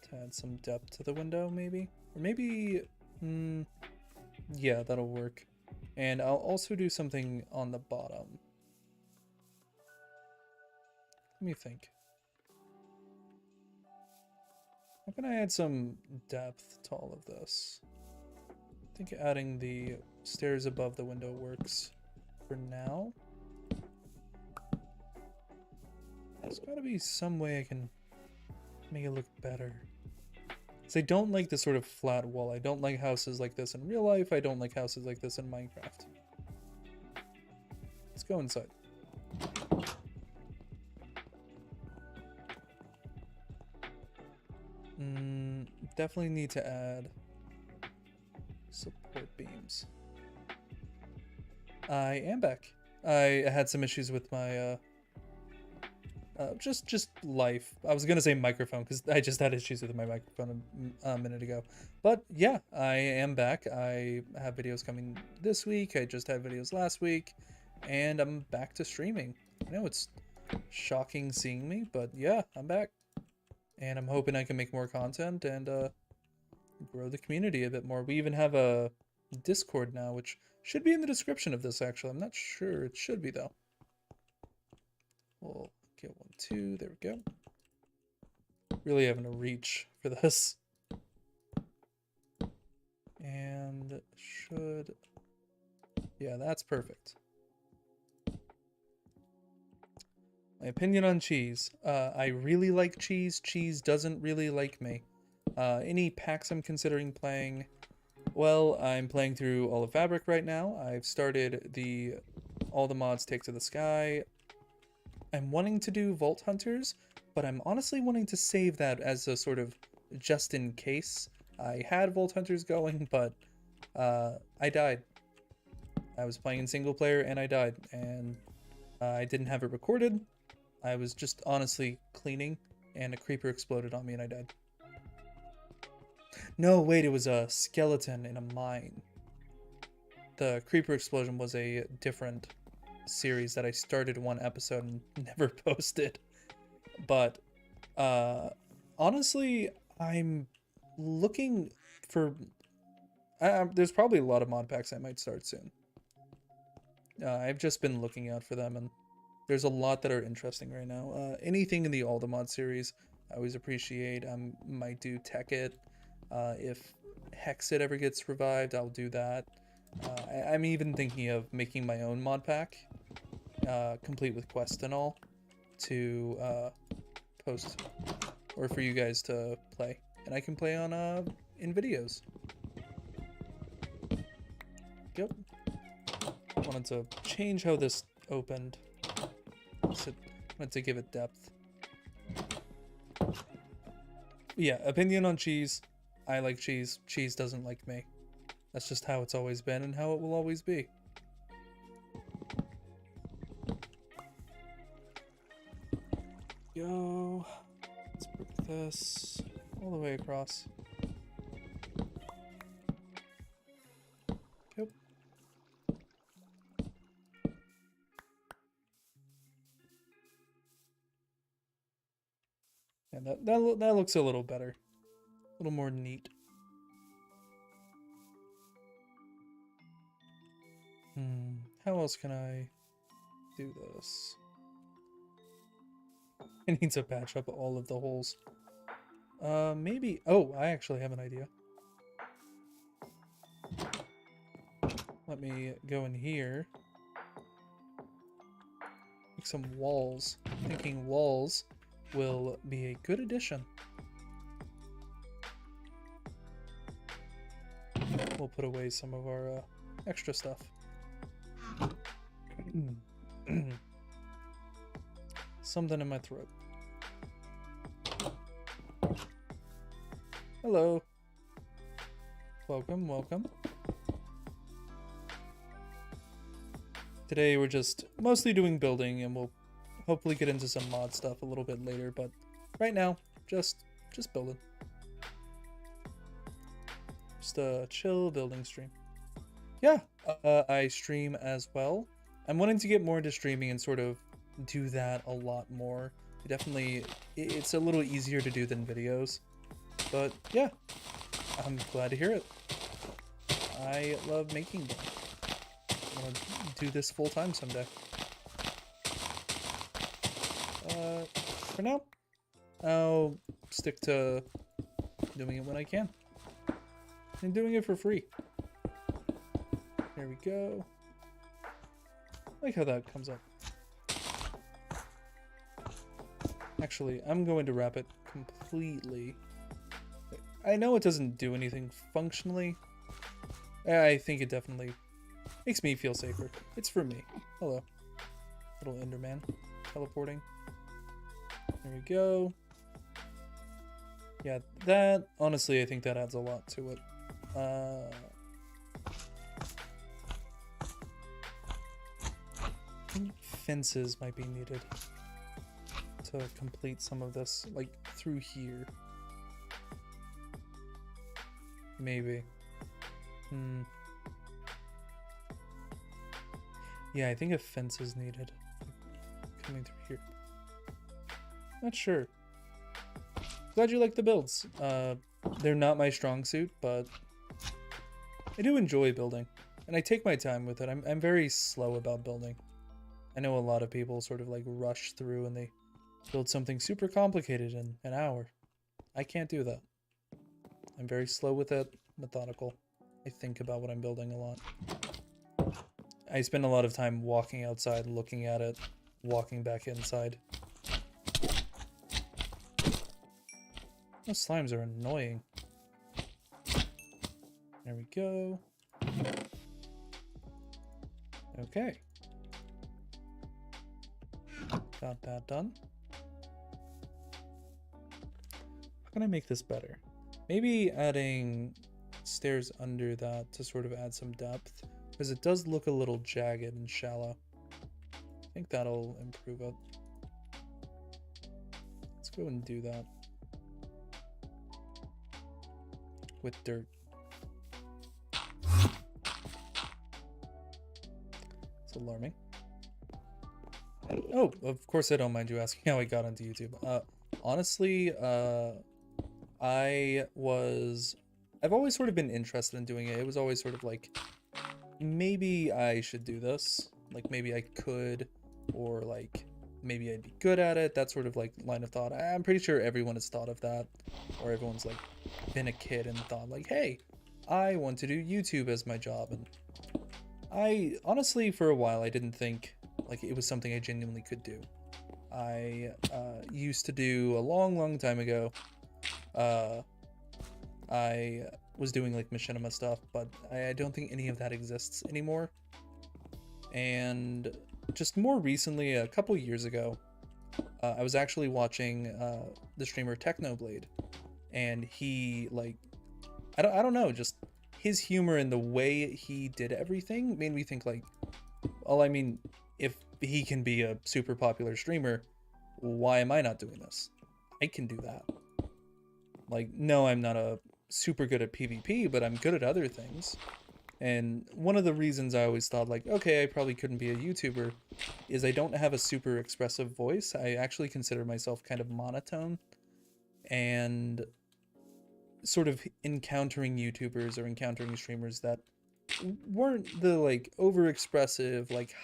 to add some depth to the window, maybe? Or maybe, yeah, that'll work. And I'll also do something on the bottom. Let me think. How can I add some depth to all of this? I think adding the stairs above the window works for now. There's gotta be some way I can make it look better. Because I don't like this sort of flat wall. I don't like houses like this in real life. I don't like houses like this in Minecraft. Let's go inside. Definitely need to add support beams. I am back. I had some issues with my just life. I was gonna say microphone because I just had issues with my microphone a minute ago. But yeah, I am back. I have videos coming this week. I just had videos last week, and I'm back to streaming. I know it's shocking seeing me, but yeah, I'm back. And I'm hoping I can make more content and grow the community a bit more. We even have a Discord now, which should be in the description of this, actually. I'm not sure. It should be, though. We'll get 1, 2. There we go. Really having to reach for this. And should... yeah, that's perfect. My opinion on cheese. I really like cheese. Cheese doesn't really like me. Any packs I'm considering playing? Well, I'm playing through all of Fabric right now. I've started all the mods take to the sky. I'm wanting to do Vault Hunters, but I'm honestly wanting to save that as a sort of just in case. I had Vault Hunters going, but I died. I was playing in single player and I died, and I didn't have it recorded. I was just honestly cleaning, and a creeper exploded on me, and I died. No, wait, it was a skeleton in a mine. The creeper explosion was a different series that I started one episode and never posted. But, honestly, I'm looking for... there's probably a lot of mod packs I might start soon. I've just been looking out for them, and there's a lot that are interesting right now. Anything in the All the Mod series, I always appreciate. I might do Tech It. If Hexit ever gets revived, I'll do that. I'm even thinking of making my own mod pack. complete with quests and all, to post, or for you guys to play, and I can play on in videos. Yep. Wanted to change how this opened. So, wanted to give it depth. Yeah, opinion on cheese. I like cheese. Cheese doesn't like me. That's just how it's always been and how it will always be. Go. Let's break this all the way across. Yep. And that looks a little better. A little more neat. How else can I do this? I need to patch up all of the holes. Maybe... Oh, I actually have an idea. Let me go in here. Make some walls. Thinking walls will be a good addition. We'll put away some of our extra stuff. Something in my throat. Hello. Welcome, welcome. Today we're just mostly doing building, and we'll hopefully get into some mod stuff a little bit later, but right now, just building. Just a chill building stream. Yeah, I stream as well. I'm wanting to get more into streaming and sort of do that a lot more. Definitely, it's a little easier to do than videos. But yeah, I'm glad to hear it. I love making them. I want to do this full time someday. For now, I'll stick to doing it when I can. And doing it for free. There we go. I like how that comes up. Actually, I'm going to wrap it completely. I know it doesn't do anything functionally. I think it definitely makes me feel safer. It's for me. Hello. Little Enderman. Teleporting. There we go. Yeah, that, honestly, I think that adds a lot to it. I think fences might be needed to complete some of this, like through here. Maybe. Yeah, I think a fence is needed. Coming through here. Not sure. Glad you like the builds. They're not my strong suit, but I do enjoy building. And I take my time with it. I'm very slow about building. I know a lot of people sort of like rush through and they build something super complicated in an hour. I can't do that. I'm very slow with it, methodical. I think about what I'm building a lot. I spend a lot of time walking outside, looking at it, walking back inside. Those slimes are annoying. There we go. Okay. Got that done. How can I make this better? Maybe adding stairs under that to sort of add some depth, because it does look a little jagged and shallow. I think that'll improve it. Let's go and do that. With dirt. It's alarming. Oh, of course I don't mind you asking how I got onto YouTube. Honestly, I've always sort of been interested in doing it. It was always sort of like, maybe I should do this. Like, maybe I could, or like, maybe I'd be good at it. That sort of like line of thought. I'm pretty sure everyone has thought of that, or everyone's like been a kid and thought like, hey, I want to do YouTube as my job. And I honestly, for a while, I didn't think like it was something I genuinely could do. I used to do a long time ago. I was doing like machinima stuff, but I don't think any of that exists anymore. And just more recently, a couple years ago, I was actually watching the streamer Technoblade, and he like, I don't know, just his humor and the way he did everything made me think like, well, I mean, if he can be a super popular streamer, why am I not doing this? I can do that. Like, no, I'm not a super good at PvP, but I'm good at other things. And one of the reasons I always thought like, okay, I probably couldn't be a YouTuber is I don't have a super expressive voice. I actually consider myself kind of monotone, and sort of encountering YouTubers or encountering streamers that weren't the like over expressive, like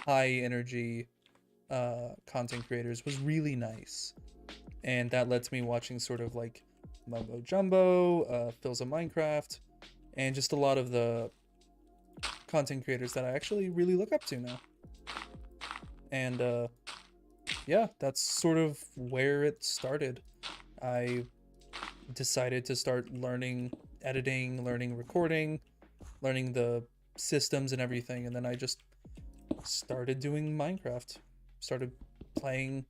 high energy content creators was really nice. And that lets me watching sort of like Mumbo Jumbo, Phil's of Minecraft, and just a lot of the content creators that I actually really look up to now. And yeah, that's sort of where it started. I decided to start learning editing, learning recording, learning the systems and everything, and then I just started doing Minecraft. Started playing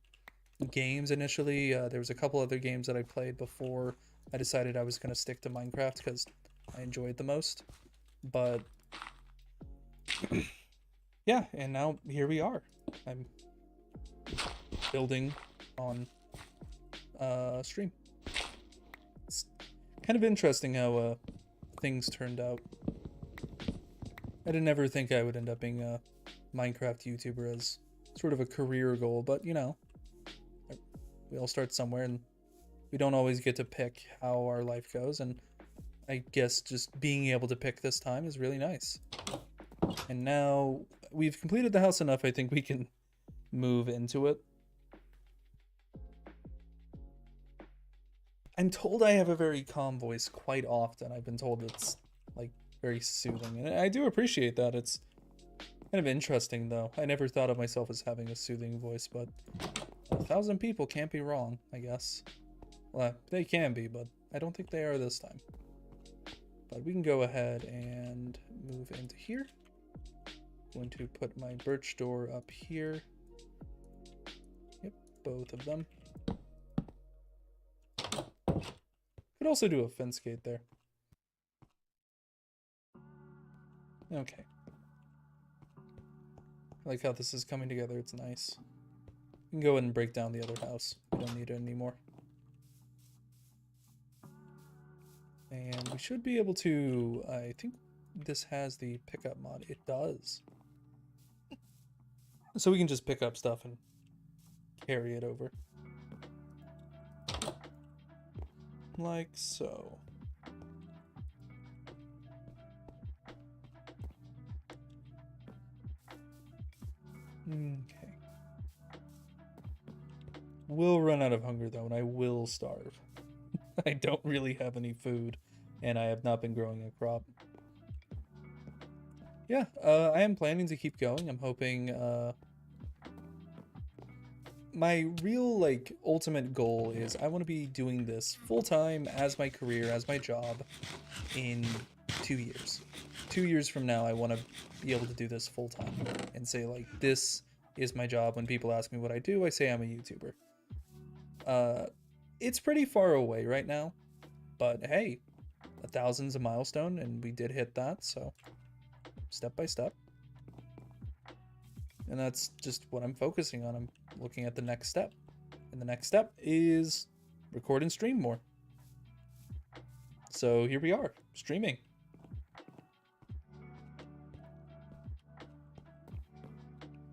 games initially. There was a couple other games that I played before I decided I was going to stick to Minecraft because I enjoyed the most. But yeah, and now here we are. I'm building on stream. It's kind of interesting how things turned out. I didn't ever think I would end up being a Minecraft YouTuber as sort of a career goal, but you know, we all start somewhere and we don't always get to pick how our life goes, and I guess just being able to pick this time is really nice. And now we've completed the house enough, I think we can move into it. I'm told I have a very calm voice quite often. I've been told it's like very soothing, and I do appreciate that. It's kind of interesting though. I never thought of myself as having a soothing voice, but 1,000 people can't be wrong, I guess. Well, they can be, but I don't think they are this time. But we can go ahead and move into here. I'm going to put my birch door up here. Yep, both of them. Could also do a fence gate there. Okay. I like how this is coming together, it's nice. We can go ahead and break down the other house. We don't need it anymore. And we should be able to, I think this has the pickup mod. It does. So we can just pick up stuff and carry it over. Like so. Okay. We'll run out of hunger though, and I will starve. I don't really have any food, and I have not been growing a crop. Yeah, I am planning to keep going. I'm hoping, my real, like, ultimate goal is I want to be doing this full-time as my career, as my job, in 2 years. 2 years from now, I want to be able to do this full-time and say, like, this is my job. When people ask me what I do, I say I'm a YouTuber. It's pretty far away right now, but hey, 1,000's a milestone, and we did hit that, so step by step. And that's just what I'm focusing on. I'm looking at the next step, and the next step is record and stream more. So here we are, streaming.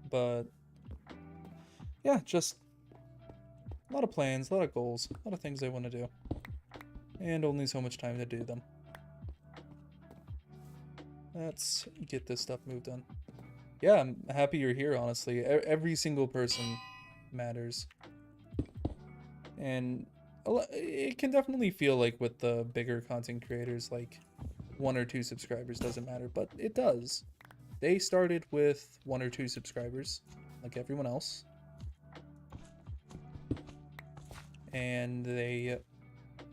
But yeah, just a lot of plans, a lot of goals, a lot of things I want to do, and only so much time to do them. Let's get this stuff moved on. Yeah, I'm happy you're here, honestly. Every single person matters. And it can definitely feel like with the bigger content creators, like 1 or 2 subscribers doesn't matter, but it does. They started with 1 or 2 subscribers, like everyone else. And they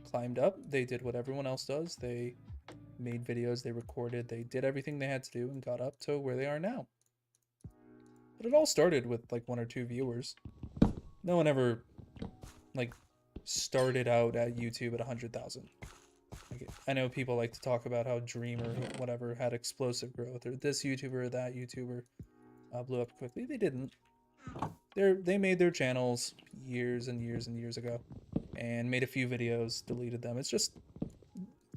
climbed up. They did what everyone else does. They made videos, they recorded, they did everything they had to do and got up to where they are now. But it all started with like 1 or 2 viewers. No one ever like started out at YouTube at 100,000. Like, I know people like to talk about how Dream or whatever had explosive growth, or this YouTuber or that YouTuber blew up quickly. They didn't. They made their channels years and years and years ago, and made a few videos, deleted them. It's just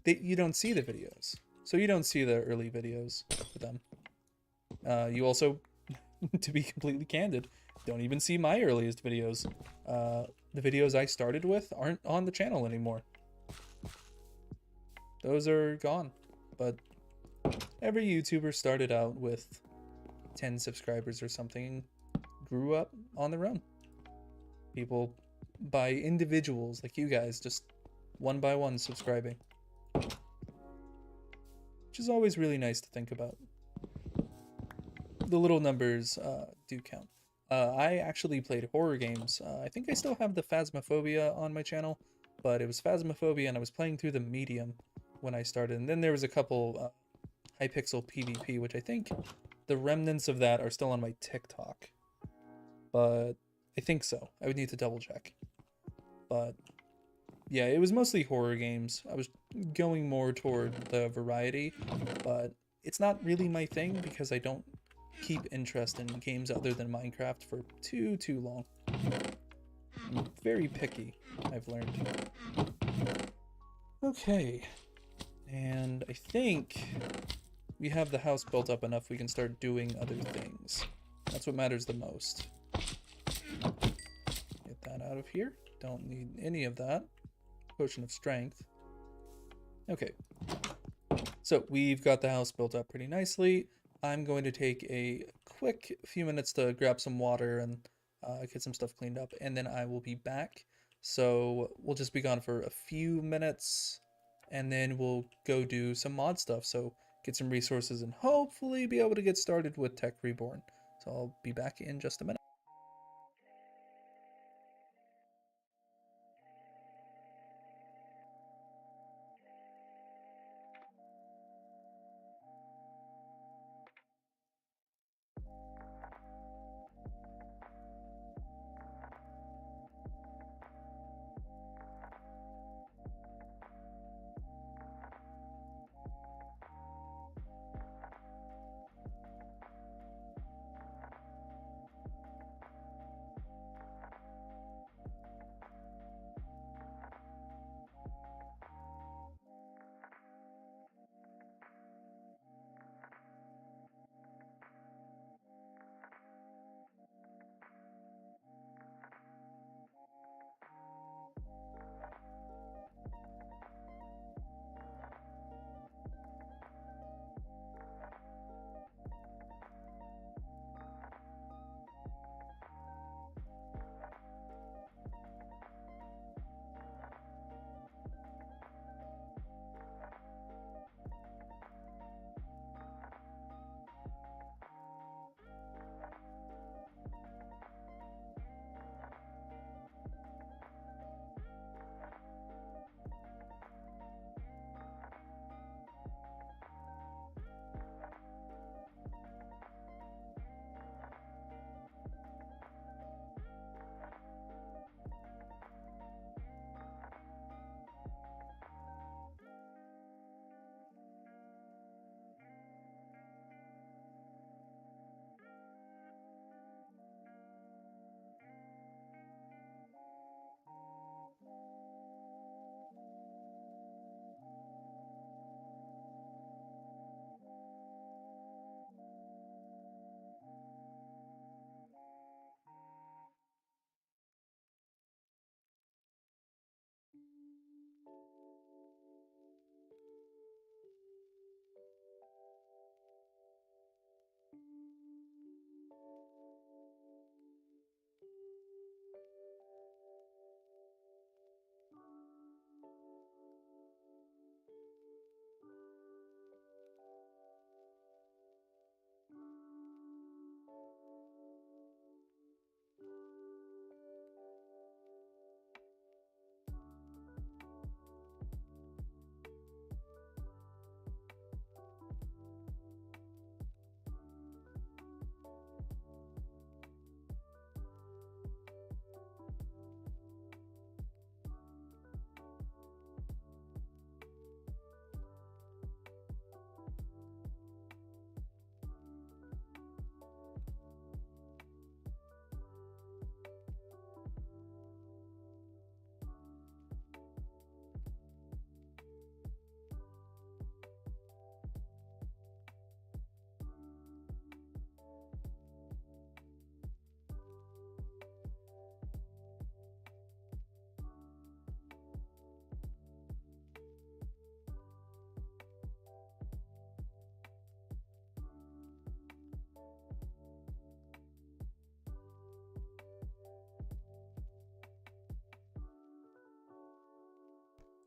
you don't see the videos, so you don't see the early videos for them. You also, to be completely candid, don't even see my earliest videos. The videos I started with aren't on the channel anymore. Those are gone. But every YouTuber started out with 10 subscribers or something, grew up on their own. People, by individuals like you guys, just one by one subscribing. Which is always really nice to think about. The little numbers do count. I actually played horror games. I think I still have the Phasmophobia on my channel, but it was Phasmophobia and I was playing through the medium when I started. And then there was a couple Hypixel PvP, which I think the remnants of that are still on my TikTok. But I think so. I would need to double check. But yeah, it was mostly horror games. I was going more toward the variety, but it's not really my thing because I don't keep interest in games other than Minecraft for too long. I'm very picky, I've learned. Okay, and I think we have the house built up enough we can start doing other things. That's what matters the most. Get that out of here. Don't need any of that. Potion of strength. Okay, so we've got the house built up pretty nicely. I'm going to take a quick few minutes to grab some water and get some stuff cleaned up, and then I will be back. So we'll just be gone for a few minutes, and then we'll go do some mod stuff. So get some resources and hopefully be able to get started with Tech Reborn. So I'll be back in just a minute.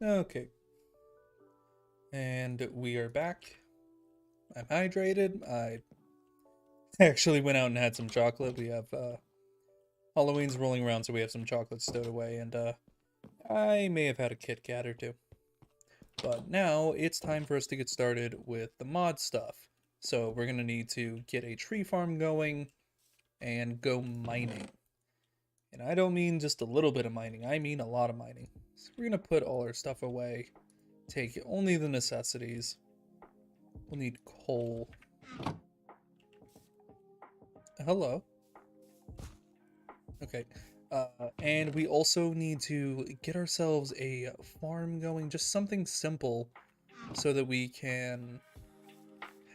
Okay. And we are back. I'm hydrated. I actually went out and had some chocolate. We have Halloween's rolling around, so we have some chocolate stowed away, and I may have had a Kit Kat or two. But now it's time for us to get started with the mod stuff. So we're gonna need to get a tree farm going and go mining. And I don't mean just a little bit of mining, I mean a lot of mining. So we're gonna put all our stuff away, take only the necessities. We'll need coal. Hello. Okay. And we also need to get ourselves a farm going, just something simple so that we can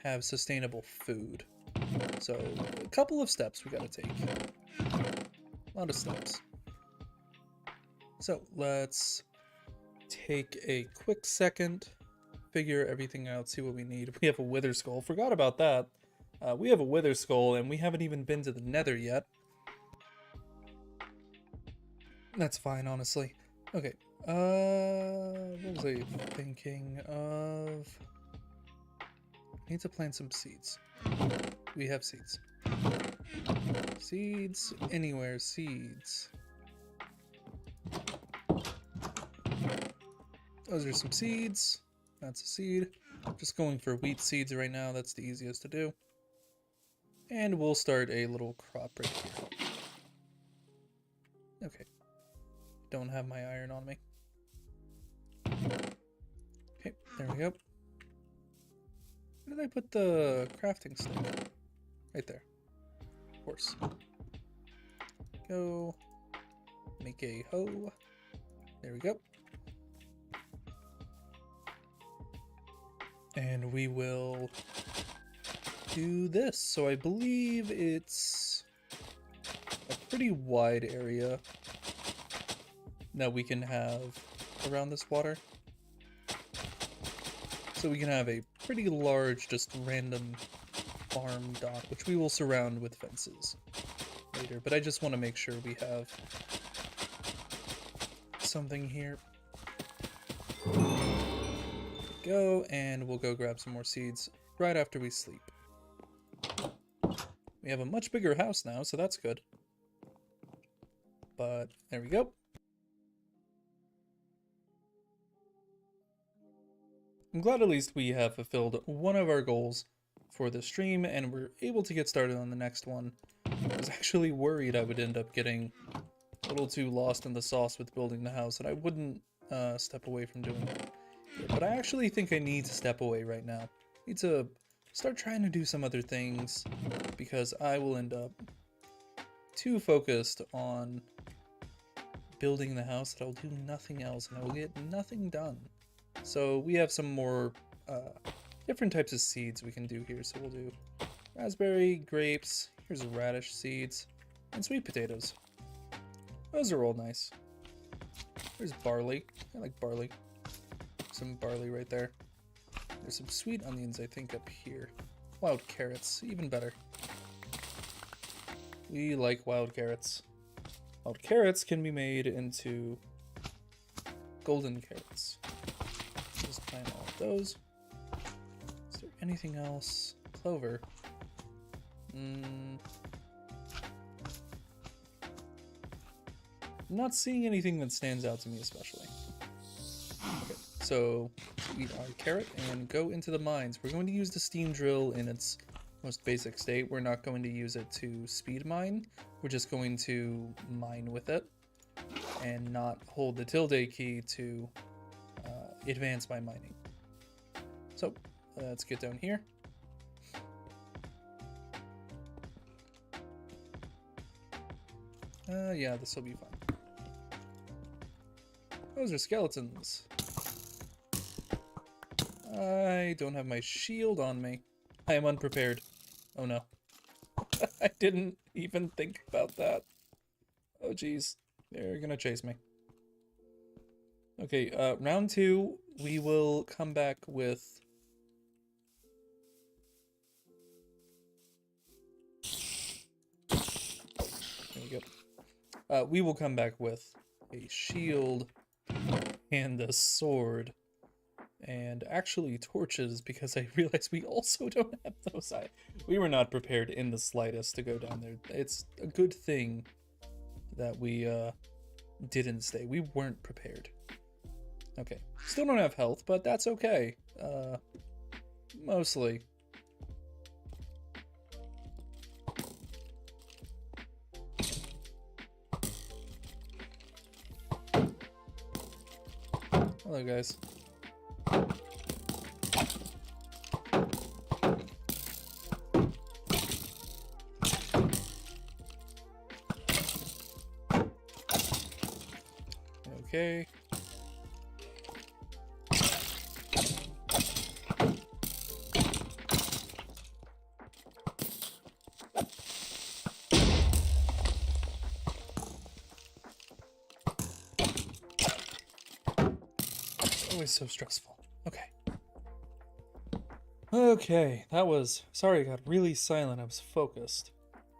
have sustainable food. So, a couple of steps we gotta take. A lot of steps. So, let's take a quick second, figure everything out, see what we need. We have a wither skull. Forgot about that. We have a wither skull, and we haven't even been to the nether yet. That's fine, honestly. Okay, what was I thinking of? Need to plant some seeds. We have seeds. Seeds, anywhere, seeds. Those are some seeds. That's a seed. Just going for wheat seeds right now, that's the easiest to do. And we'll start a little crop right here. Okay. Don't have my iron on me. Okay, there we go. Where did I put the crafting stick? Right there. Of course. Go. Make a hoe. There we go. And we will do this. So I believe it's a pretty wide area that we can have around this water. So we can have a pretty large, just random farm dock, which we will surround with fences later. But I just want to make sure we have something here. There we go, and we'll go grab some more seeds right after we sleep. We have a much bigger house now, so that's good. But there we go. I'm glad at least we have fulfilled one of our goals for the stream, and we're able to get started on the next one. I was actually worried I would end up getting a little too lost in the sauce with building the house, and I wouldn't step away from doing it. But I actually think I need to step away right now. I need to start trying to do some other things, because I will end up too focused on building the house that I'll do nothing else, and I will get nothing done. So we have some more different types of seeds we can do here. So we'll do raspberry, grapes, here's radish seeds, and sweet potatoes. Those are all nice. There's barley. I like barley. Some barley right there. There's some sweet onions, I think, up here. Wild carrots, even better. We like wild carrots. Wild carrots can be made into golden carrots. Just plant all of those. Is there anything else? Clover. I'm not seeing anything that stands out to me especially. Okay, so eat our carrot and go into the mines. We're going to use the steam drill in its most basic state. We're not going to use it to speed mine. We're just going to mine with it and not hold the tilde key to advance by mining. So let's get down here. Yeah, this will be fine. Those are skeletons. I don't have my shield on me. I am unprepared. Oh no. I didn't even think about that. Oh geez. They're gonna chase me. Okay, round 2, we will come back with... There we go. We will come back with a shield and a sword. And actually torches, because I realized we also don't have those. We were not prepared in the slightest to go down there. It's a good thing that we didn't stay. We weren't prepared. Okay, still don't have health, but that's okay. Mostly. Hello, guys. Okay. Always so stressful. Okay. Okay, that was... Sorry, I got really silent. I was focused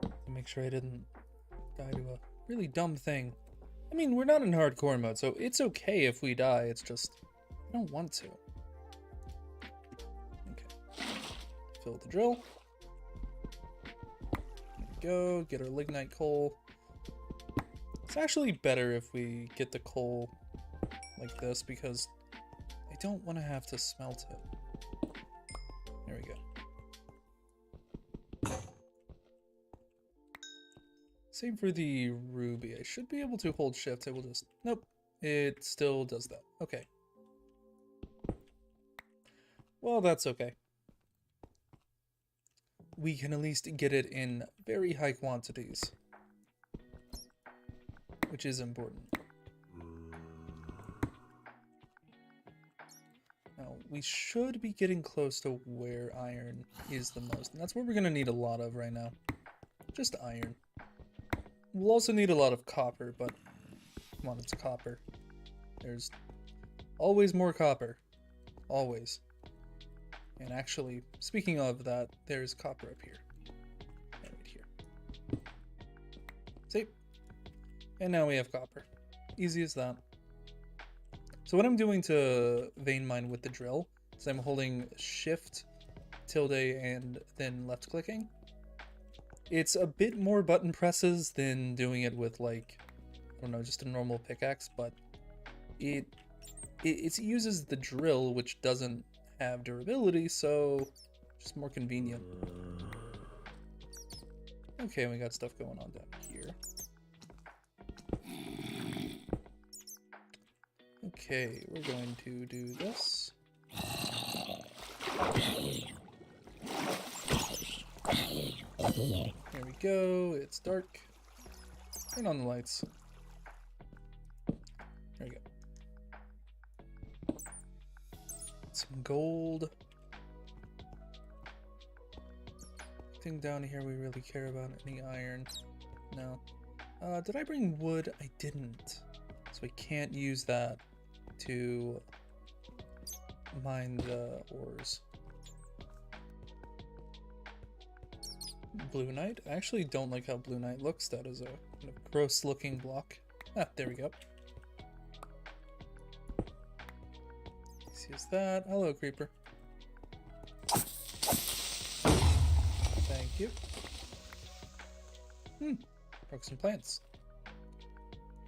to make sure I didn't die to a really dumb thing. I mean, we're not in hardcore mode, so it's okay if we die. It's just, I don't want to. Okay. Fill the drill. There we go. Get our lignite coal. It's actually better if we get the coal like this, because I don't want to have to smelt it. There we go. Same for the ruby. I should be able to hold shift. I will just... Nope. It still does that. Okay. Well, that's okay. We can at least get it in very high quantities, which is important. Now, we should be getting close to where iron is the most, and that's what we're going to need a lot of right now. Just iron. We'll also need a lot of copper, but come on, it's copper. There's always more copper. Always. And actually, speaking of that, there's copper up here. Right here. See? And now we have copper. Easy as that. So what I'm doing to vein mine with the drill is I'm holding shift, tilde, and then left clicking. It's a bit more button presses than doing it with, like, I don't know, just a normal pickaxe, but it uses the drill, which doesn't have durability, so just more convenient. Okay, we got stuff going on down here. Okay, we're going to do this. There we go, it's dark. Turn on the lights. There we go. Some gold. Anything down here we really care about? Any iron? No. Did I bring wood? I didn't. So I can't use that to mine the ores. Blue Knight? I actually don't like how Blue Knight looks. That is a kind of gross looking block. Ah, there we go. Use that. Hello, creeper. Thank you. Broke some plants.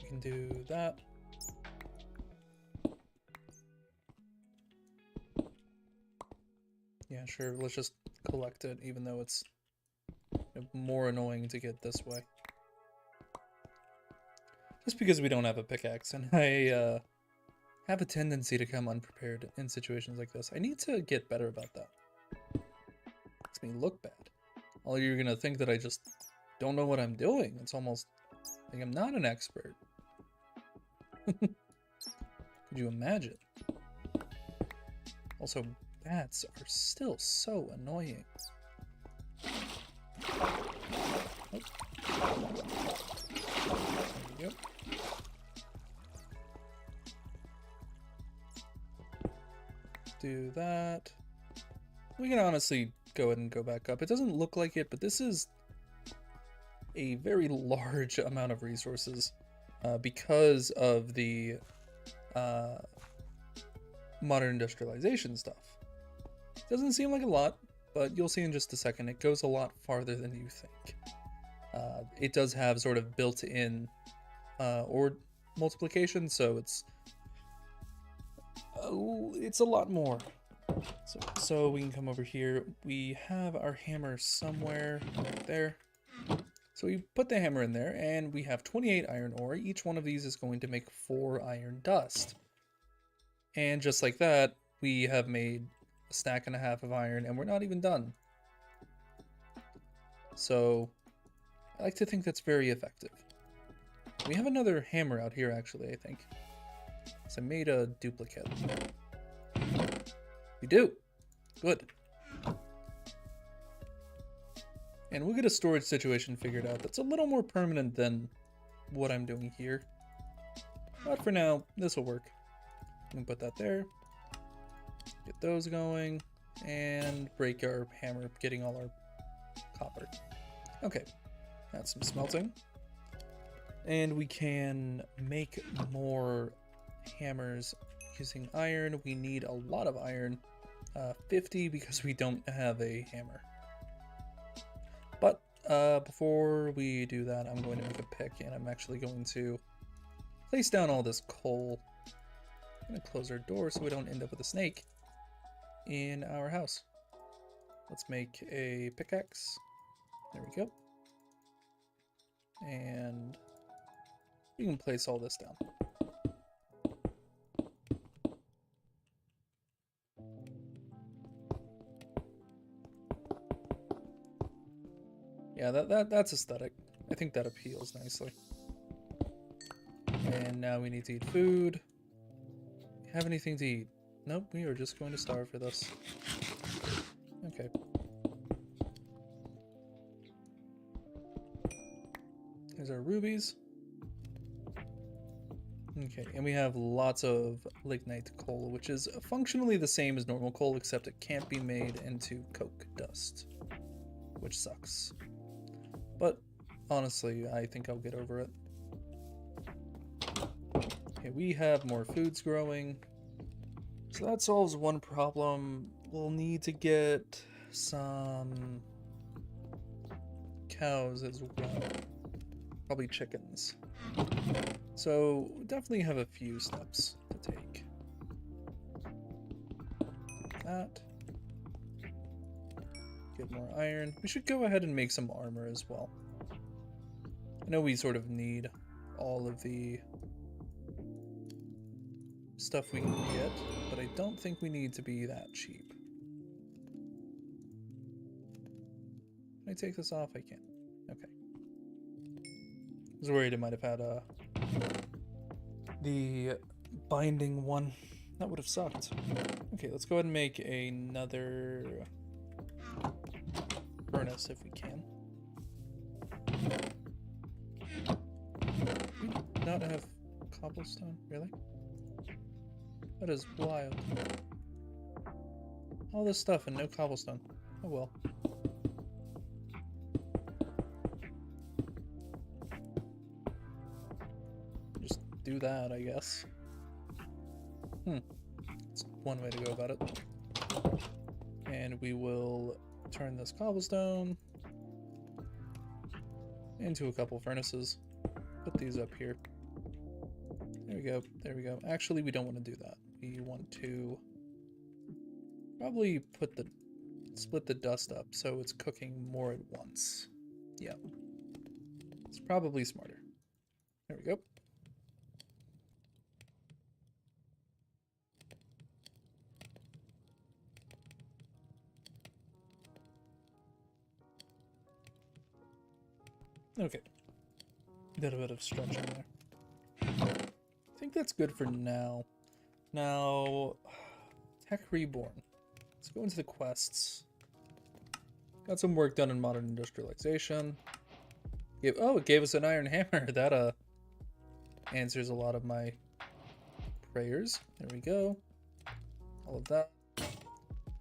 We can do that. Yeah, sure. Let's just collect it, even though it's more annoying to get this way. Just because we don't have a pickaxe, and I have a tendency to come unprepared in situations like this. I need to get better about that. Makes me look bad. All you're gonna think that I just don't know what I'm doing. It's almost like I'm not an expert. Could you imagine? Also, bats are still so annoying. Oh. There we go. Do that. We can honestly go ahead and go back up. It doesn't look like it, but this is a very large amount of resources because of the modern industrialization stuff. Doesn't seem like a lot, but you'll see in just a second, it goes a lot farther than you think. It does have sort of built-in or multiplication, so it's a lot more. So we can come over here. We have our hammer somewhere right there. So we put the hammer in there, and we have 28 iron ore. Each one of these is going to make 4 iron dust. And just like that, we have made a stack and a half of iron, and we're not even done. So I like to think that's very effective. We have another hammer out here, actually, I think. So I made a duplicate. We do. Good. And we'll get a storage situation figured out that's a little more permanent than what I'm doing here. But for now, this will work. We can put that there. Get those going. And break our hammer, getting all our copper. Okay. That's some smelting. And we can make more hammers using iron. We need a lot of iron. 50 because we don't have a hammer. But before we do that, I'm going to make a pick, and I'm actually going to place down all this coal. I'm going to close our door so we don't end up with a snake in our house. Let's make a pickaxe. There we go. And we can place all this down. Yeah, that's aesthetic. I think that appeals nicely. And now we need to eat food. Have anything to eat? Nope, we are just going to starve for this. Okay. Here's our rubies. Okay, and we have lots of lignite coal, which is functionally the same as normal coal, except it can't be made into coke dust, which sucks. But honestly, I think I'll get over it. Okay, we have more foods growing. So that solves one problem. We'll need to get some cows as well. Probably chickens. So definitely have a few steps to take. That. Get more iron. We should go ahead and make some armor as well. I know we sort of need all of the stuff we can get, but I don't think we need to be that cheap. Can I take this off? I can. Okay. I was worried it might have had the binding one. That would have sucked. Okay, let's go ahead and make another furnace if we can. We do not have cobblestone, really? That is wild. All this stuff and no cobblestone. Oh well. Just do that, I guess. It's one way to go about it. And we will turn this cobblestone into a couple furnaces. Put these up here. There we go. There we go. Actually, we don't want to do that. We want to probably split the dust up so it's cooking more at once. Yeah. It's probably smarter. There we go. Okay. Did a bit of stretching there. I think that's good for now. Now, Tech Reborn. Let's go into the quests. Got some work done in modern industrialization. Oh, it gave us an iron hammer. That answers a lot of my prayers. There we go. All of that.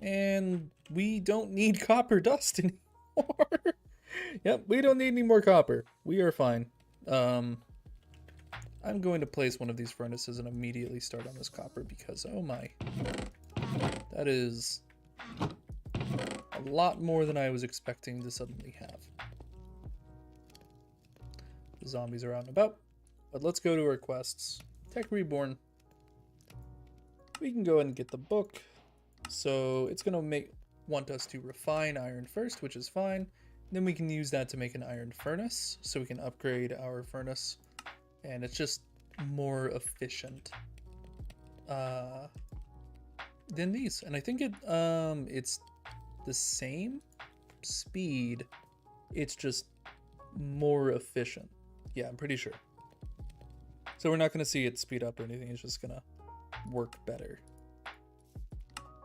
And we don't need copper dust anymore. Yep, we don't need any more copper. We are fine. I'm going to place one of these furnaces and immediately start on this copper because, oh my, that is a lot more than I was expecting to suddenly have. The zombies are out and about, but let's go to our quests. Tech Reborn. We can go ahead and get the book. So it's going to want us to refine iron first, which is fine. Then we can use that to make an iron furnace, so we can upgrade our furnace. And it's just more efficient than these. And I think it's the same speed. It's just more efficient. Yeah, I'm pretty sure. So we're not going to see it speed up or anything. It's just going to work better.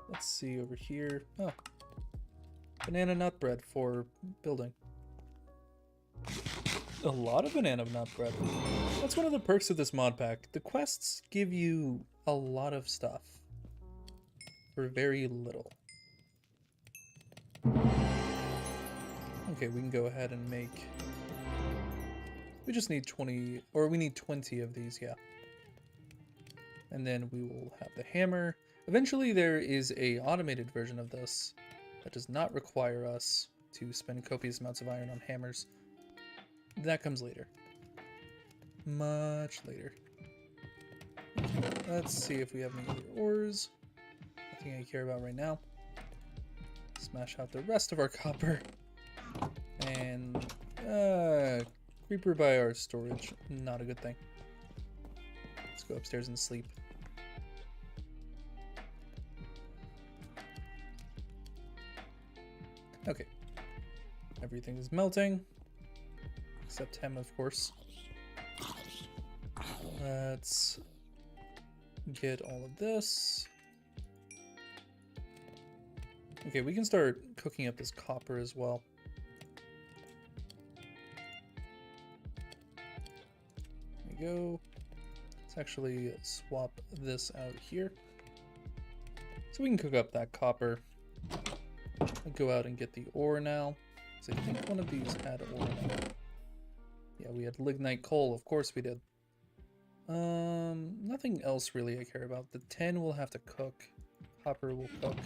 Let's see over here. Oh, banana nut bread for building. A lot of banana nut bread. That's one of the perks of this mod pack. The quests give you a lot of stuff for very little. Okay, we can go ahead and make... We just need 20, or we need 20 of these, yeah. And then we will have the hammer. Eventually there is a automated version of this that does not require us to spend copious amounts of iron on hammers. That comes later. Much later. Okay, let's see if we have any other ores. Nothing I care about right now. Smash out the rest of our copper. And creeper by our storage. Not a good thing. Let's go upstairs and sleep. Okay. Everything is melting. Except him, of course. Let's get all of this. Okay, we can start cooking up this copper as well. There we go. Let's actually swap this out here. So we can cook up that copper. I'll go out and get the ore now. So I think one of these had ore in it. Yeah, we had lignite coal. Of course we did. Nothing else really I care about. The tin will have to cook. Copper will cook.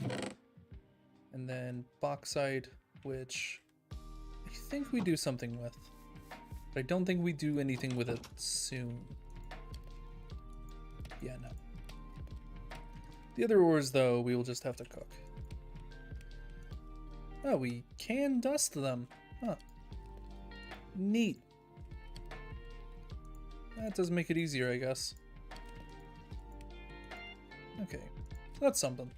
And then bauxite, which I think we do something with. But I don't think we do anything with it soon. Yeah, no. The other ores, though, we will just have to cook. Oh, we can dust them. Huh. Neat. That does make it easier, I guess. Okay, so that's something.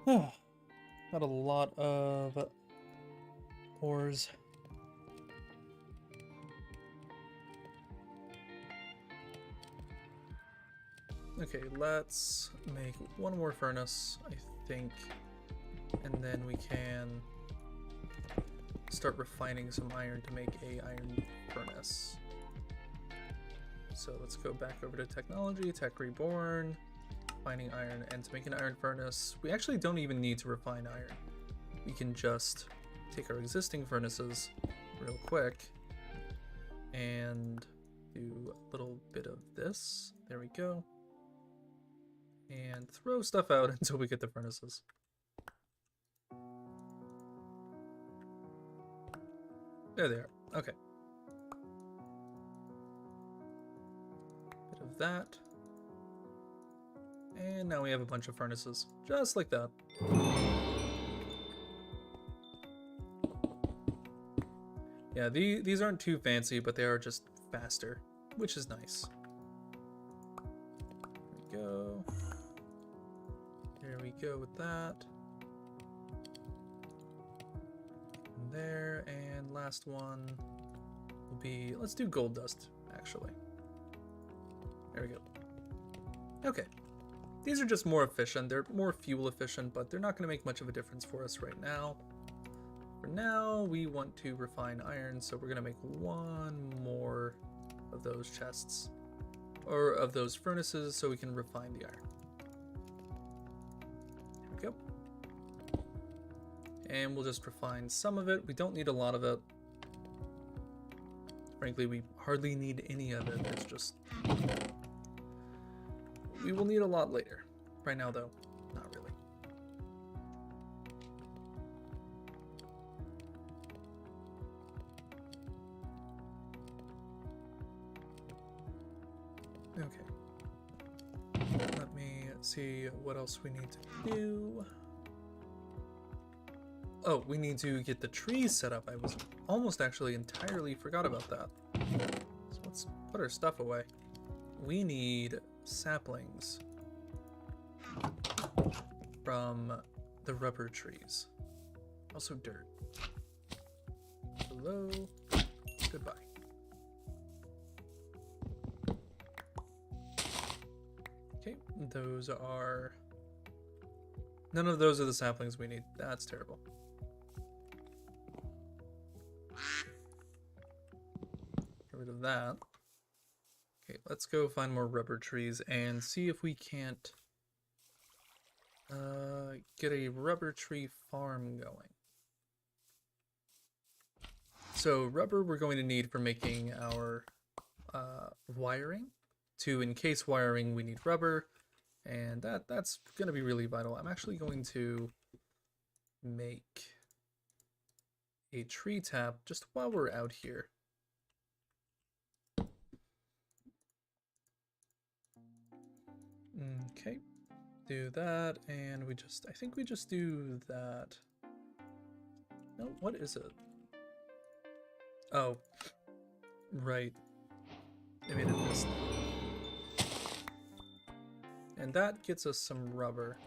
Oh, got a lot of ores. Okay, let's make one more furnace, I think, and then we can start refining some iron to make a iron furnace. So let's go back over to technology, tech reborn, refining iron, and to make an iron furnace, we actually don't even need to refine iron. We can just take our existing furnaces real quick and do a little bit of this. There we go. And throw stuff out until we get the furnaces. There they are. Okay. Bit of that. And now we have a bunch of furnaces. Just like that. Yeah, these aren't too fancy, but they are just faster, which is nice. There we go. There we go with that. And there, and last one will be, let's do gold dust, actually. There we go. Okay. These are just more efficient. They're more fuel efficient, but they're not going to make much of a difference for us right now. For now, we want to refine iron, so we're going to make one more of those chests, or of those furnaces, so we can refine the iron. There we go. And we'll just refine some of it. We don't need a lot of it. Frankly, we hardly need any of it. It's just... we will need a lot later. Right now, though, not really. Okay. Let me see what else we need to do. Oh, we need to get the trees set up. I was almost actually entirely forgot about that. So let's put our stuff away. We need saplings from the rubber trees. Also dirt. Hello. Goodbye. Okay, those are... none of those are the saplings we need. That's terrible. Get rid of that. Okay, let's go find more rubber trees and see if we can't get a rubber tree farm going. So rubber we're going to need for making our wiring. To encase wiring we need rubber, and that's going to be really vital. I'm actually going to make a tree tap just while we're out here. Okay, do that, and I think we just do that. No, what is it? Oh, right. I made it this. And that gets us some rubber.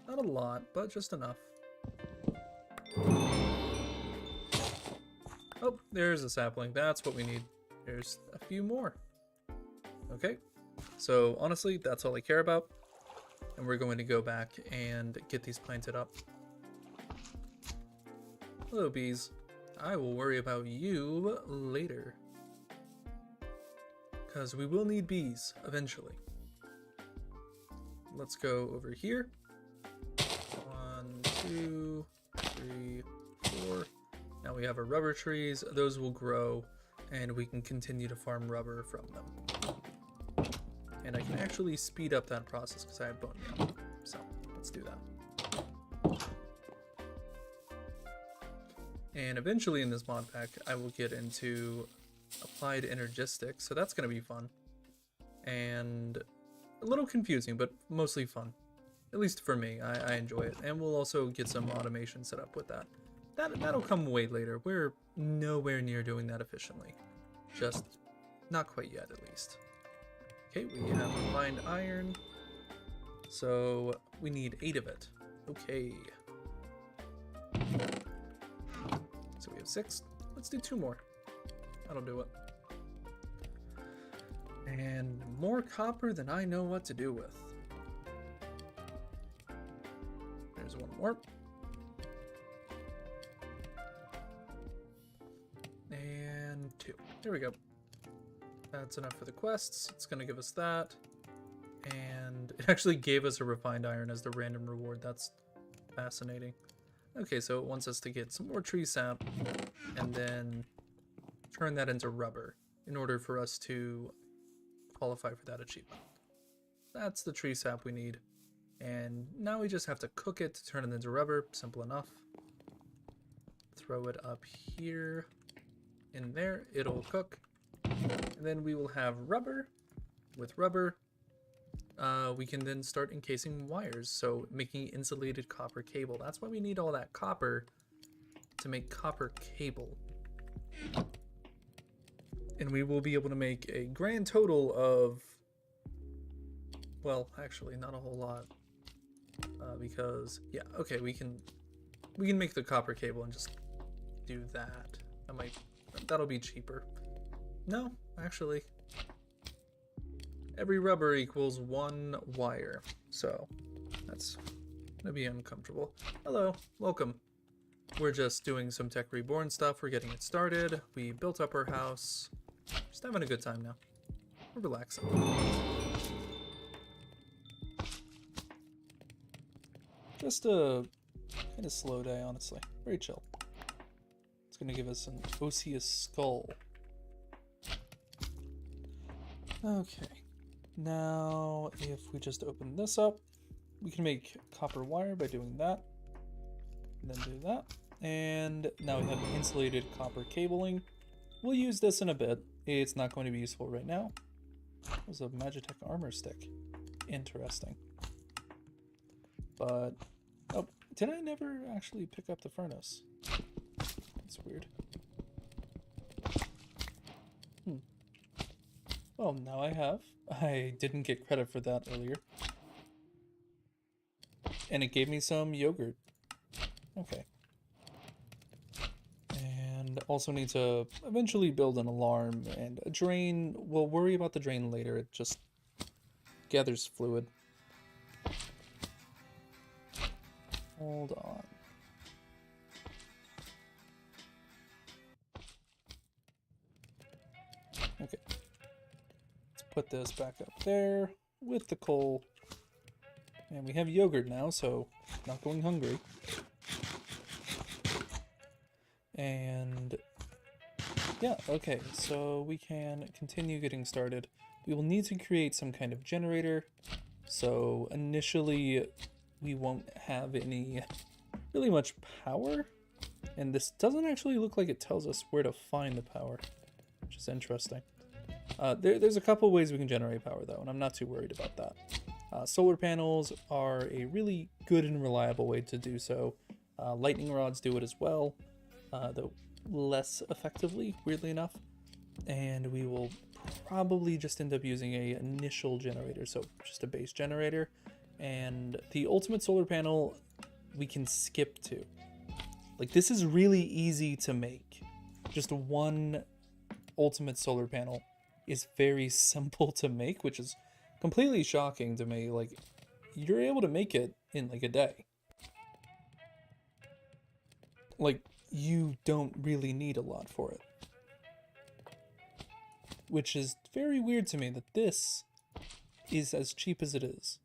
Not a lot, but just enough. Oh, there's a sapling. That's what we need. There's a few more. Okay. So honestly, that's all I care about. And we're going to go back and get these planted up. Hello, bees. I will worry about you later. Because we will need bees eventually. Let's go over here. 1, 2, 3, 4. Now we have our rubber trees. Those will grow and we can continue to farm rubber from them. And I can actually speed up that process because I have bone meal. So let's do that. And eventually in this mod pack, I will get into applied energistics. So that's going to be fun. And a little confusing, but mostly fun. At least for me, I enjoy it. And we'll also get some automation set up with that. That'll come way later. We're nowhere near doing that efficiently. Just not quite yet, at least. Okay, we have refined iron. So we need 8 of it. Okay. So we have 6. Let's do 2 more. That'll do it. And more copper than I know what to do with. There's 1 more. And 2. There we go. That's enough for the quests. It's going to give us that. And it actually gave us a refined iron as the random reward. That's fascinating. Okay, so it wants us to get some more tree sap and then turn that into rubber in order for us to qualify for that achievement. That's the tree sap we need. And now we just have to cook it to turn it into rubber. Simple enough. Throw it up here. In there, it'll cook. And then we will have rubber. With rubber, we can then start encasing wires. So making insulated copper cable. That's why we need all that copper to make copper cable. And we will be able to make a grand total of, well, actually not a whole lot. Because, yeah, okay, we can make the copper cable and just do that. That'll be cheaper. No, actually. Every rubber equals 1 wire. So that's gonna be uncomfortable. Hello, welcome. We're just doing some Tech Reborn stuff. We're getting it started. We built up our house. Just having a good time now. We're relaxing. Just a kind of slow day, honestly. Very chill. It's gonna give us an osseous skull. Okay. Now, if we just open this up, we can make copper wire by doing that. And then do that. And now we have insulated copper cabling. We'll use this in a bit. It's not going to be useful right now. It was a Magitech armor stick. Interesting. But, oh, did I never actually pick up the furnace? That's weird. Well, now I have. I didn't get credit for that earlier. And it gave me some yogurt. Okay. And also need to eventually build an alarm and a drain. We'll worry about the drain later. It just gathers fluid. Hold on. Okay. Let's put this back up there with the coal. And we have yogurt now, so not going hungry. And yeah, okay, so we can continue getting started. We will need to create some kind of generator. So initially we won't have any really much power. And this doesn't actually look like it tells us where to find the power, which is interesting. There's a couple ways we can generate power though, and I'm not too worried about that. Solar panels are a really good and reliable way to do so. Lightning rods do it as well, though less effectively, weirdly enough. And we will probably just end up using a initial generator, so just a base generator. And the ultimate solar panel we can skip to. Like, this is really easy to make. Just one ultimate solar panel is very simple to make, which is completely shocking to me. Like, you're able to make it in like a day. Like, you don't really need a lot for it. Which is very weird to me that this is as cheap as it is.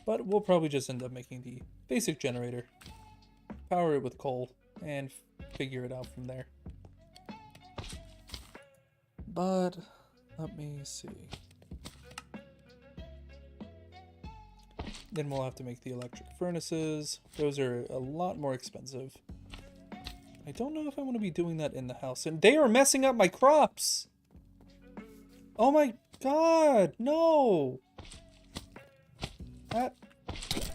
But we'll probably just end up making the basic generator, power it with coal, and figure it out from there. But let me see. Then we'll have to make the electric furnaces. Those are a lot more expensive. I don't know if I want to be doing that in the house. And they are messing up my crops! Oh my god, no! That...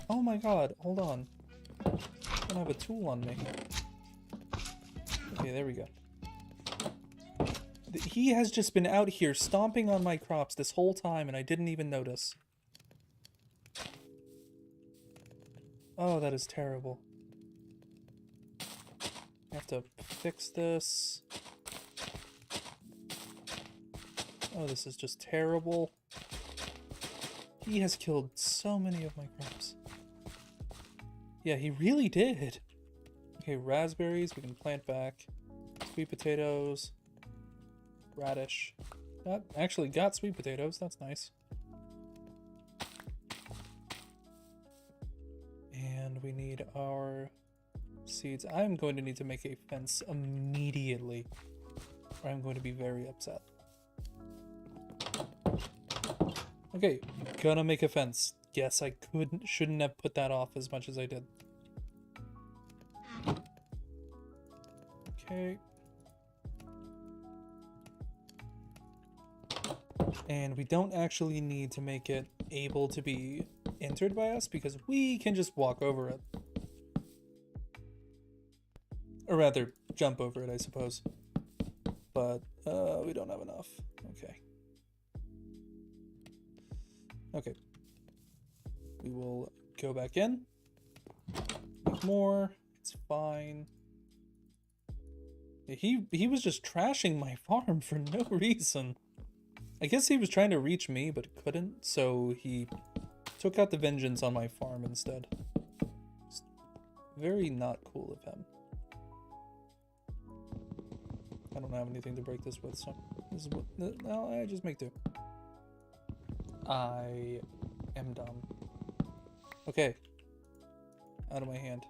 Oh my god, hold on. I don't have a tool on me. Okay, there we go. He has just been out here stomping on my crops this whole time and I didn't even notice. Oh, that is terrible. I have to fix this. Oh, this is just terrible. He has killed so many of my crops. Yeah, he really did. Okay, raspberries we can plant back. Sweet potatoes. Radish. That actually got sweet potatoes. That's nice. And we need our seeds. I'm going to need to make a fence immediately, or I'm going to be very upset. Okay, gonna make a fence. Guess I shouldn't have put that off as much as I did. Okay. And we don't actually need to make it able to be entered by us because we can just walk over it. Or rather, jump over it, I suppose. But we don't have enough. Okay. Okay. We will go back in. Make more. It's fine. He was just trashing my farm for no reason. I guess he was trying to reach me, but couldn't, so he took out the vengeance on my farm instead. It's very not cool of him. I don't have anything to break this with, so this is what, no, I just make do. I am dumb. Okay. Out of my hand.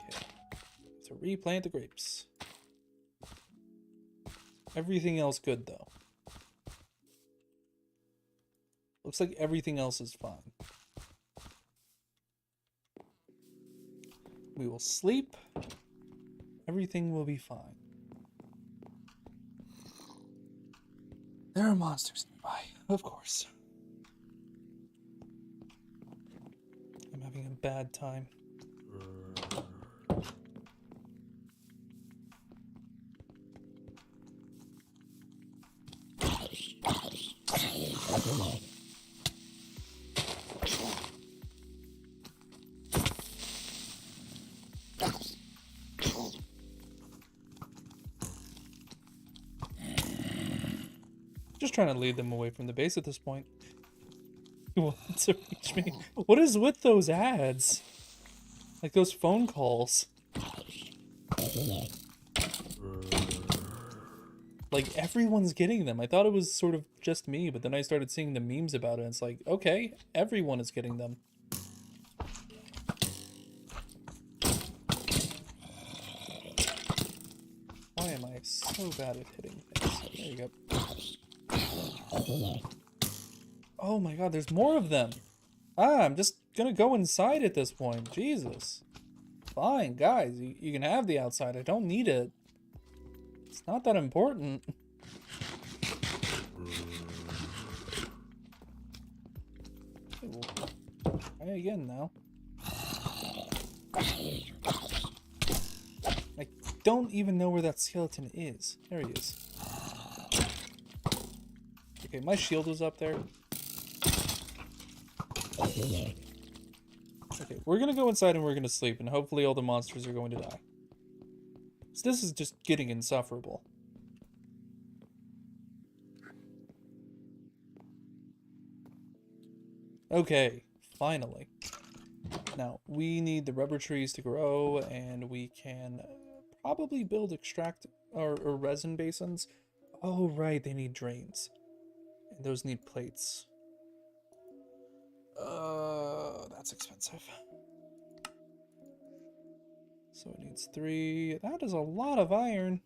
Okay. To replant the grapes. Everything else good, though. Looks like everything else is fine. We will sleep. Everything will be fine. There are monsters nearby, of course. I'm having a bad time. Just trying to lead them away from the base at this point. He wants to reach me. What is with those ads? Like those phone calls. Like everyone's getting them. I thought it was sort of just me, but then I started seeing the memes about it and it's like, okay, everyone is getting them. Why am I so bad at hitting things? There you go. Oh my god, there's more of them. I'm just gonna go inside at this point. Jesus. Fine, guys, you can have the outside. I don't need it. It's not that important. Try again now. I don't even know where that skeleton is. There he is. Okay, my shield was up there. Okay, we're gonna go inside and we're gonna sleep, and hopefully all the monsters are going to die. So this is just getting insufferable. Okay, finally. Now, we need the rubber trees to grow, and we can probably build extract or resin basins. Oh, right, they need drains. And those need plates. That's expensive. So it needs 3. That is a lot of iron.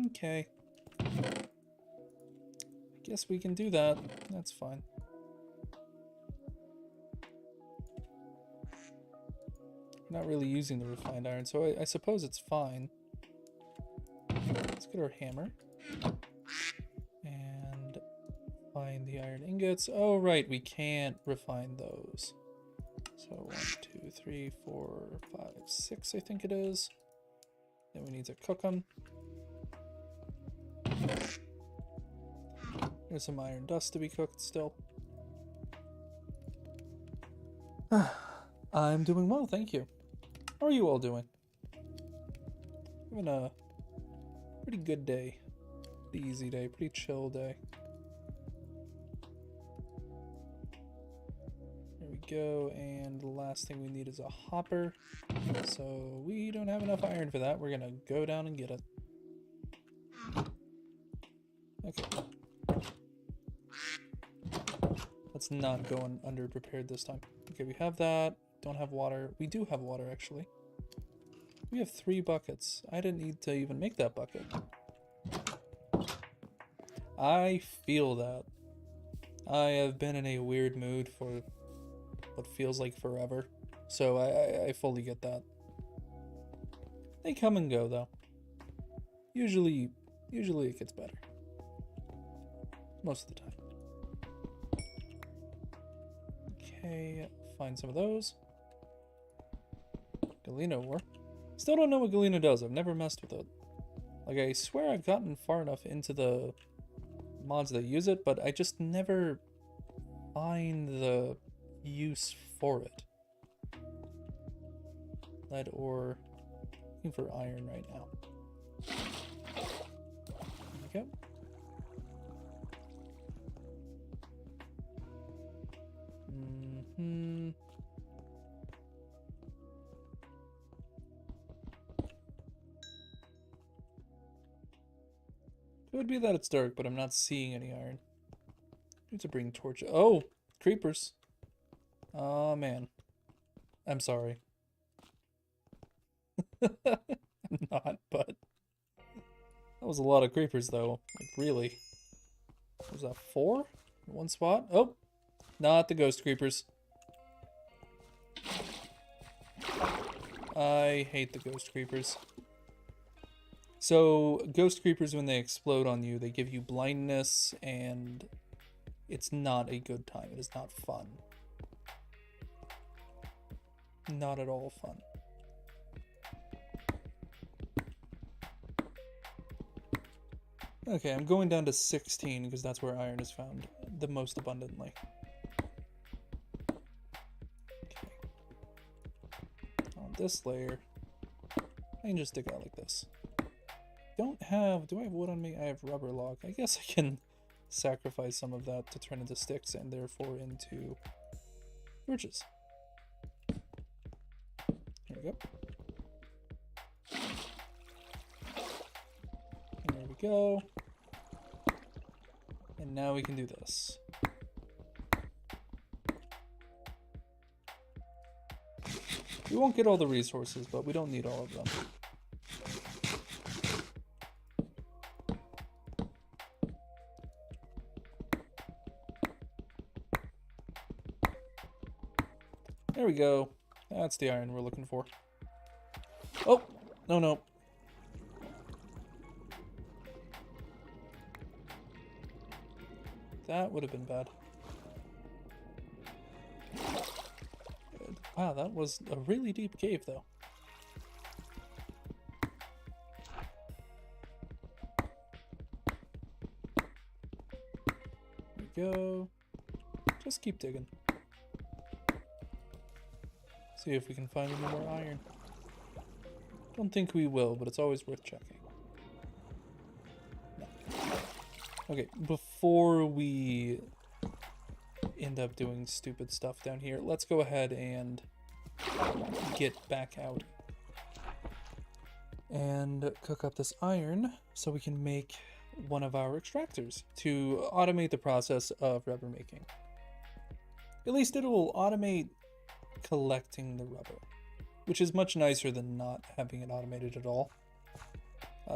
Okay. I guess we can do that. That's fine. Not really using the refined iron, so I suppose it's fine. Let's get our hammer. And find the iron ingots. Oh, right, we can't refine those. So 1, 2, 3, 4, 5, 6, I think it is. Then we need to cook them. There's some iron dust to be cooked still. I'm doing well, thank you. How are you all doing? Having a pretty good day. Pretty easy day, pretty chill day. There we go, and the last thing we need is a hopper. So we don't have enough iron for that. We're gonna go down and get it. Okay. Let's not go underprepared this time. Okay, we have that. Don't have water. We do have water, actually. We have 3 buckets. I didn't need to even make that bucket. I feel that. I have been in a weird mood for what feels like forever. So I fully get that. They come and go, though. Usually it gets better. Most of the time. Okay, find some of those. Galena ore. Still don't know what Galena does. I've never messed with it. Like, I swear I've gotten far enough into the mods that use it, but I just never find the use for it. Lead ore. Looking for iron right now. There we go. It would be that it's dark, but I'm not seeing any iron. Need to bring torch. Oh, creepers. Oh man, I'm sorry. I'm not, but That was a lot of creepers, though. Like, really. Was that 4? In one spot? Oh! Not the ghost creepers. I hate the ghost creepers. So, ghost creepers, when they explode on you, they give you blindness, and it's not a good time. It is not fun. Not at all fun. Okay, I'm going down to 16 because that's where iron is found the most abundantly. Okay. On this layer, I can just dig out like this. Do I have wood on me? I have rubber log. I guess I can sacrifice some of that to turn into sticks and therefore into torches. Here we go. There we go. And now we can do this. We won't get all the resources, but we don't need all of them. There we go. That's the iron we're looking for. Oh! No, no. That would have been bad. Good. Wow, that was a really deep cave, though. There we go. Just keep digging. See if we can find any more iron. Don't think we will, but it's always worth checking. No. Okay, before we end up doing stupid stuff down here, let's go ahead and get back out and cook up this iron so we can make one of our extractors to automate the process of rubber making. At least it will automate collecting the rubber, which is much nicer than not having it automated at all.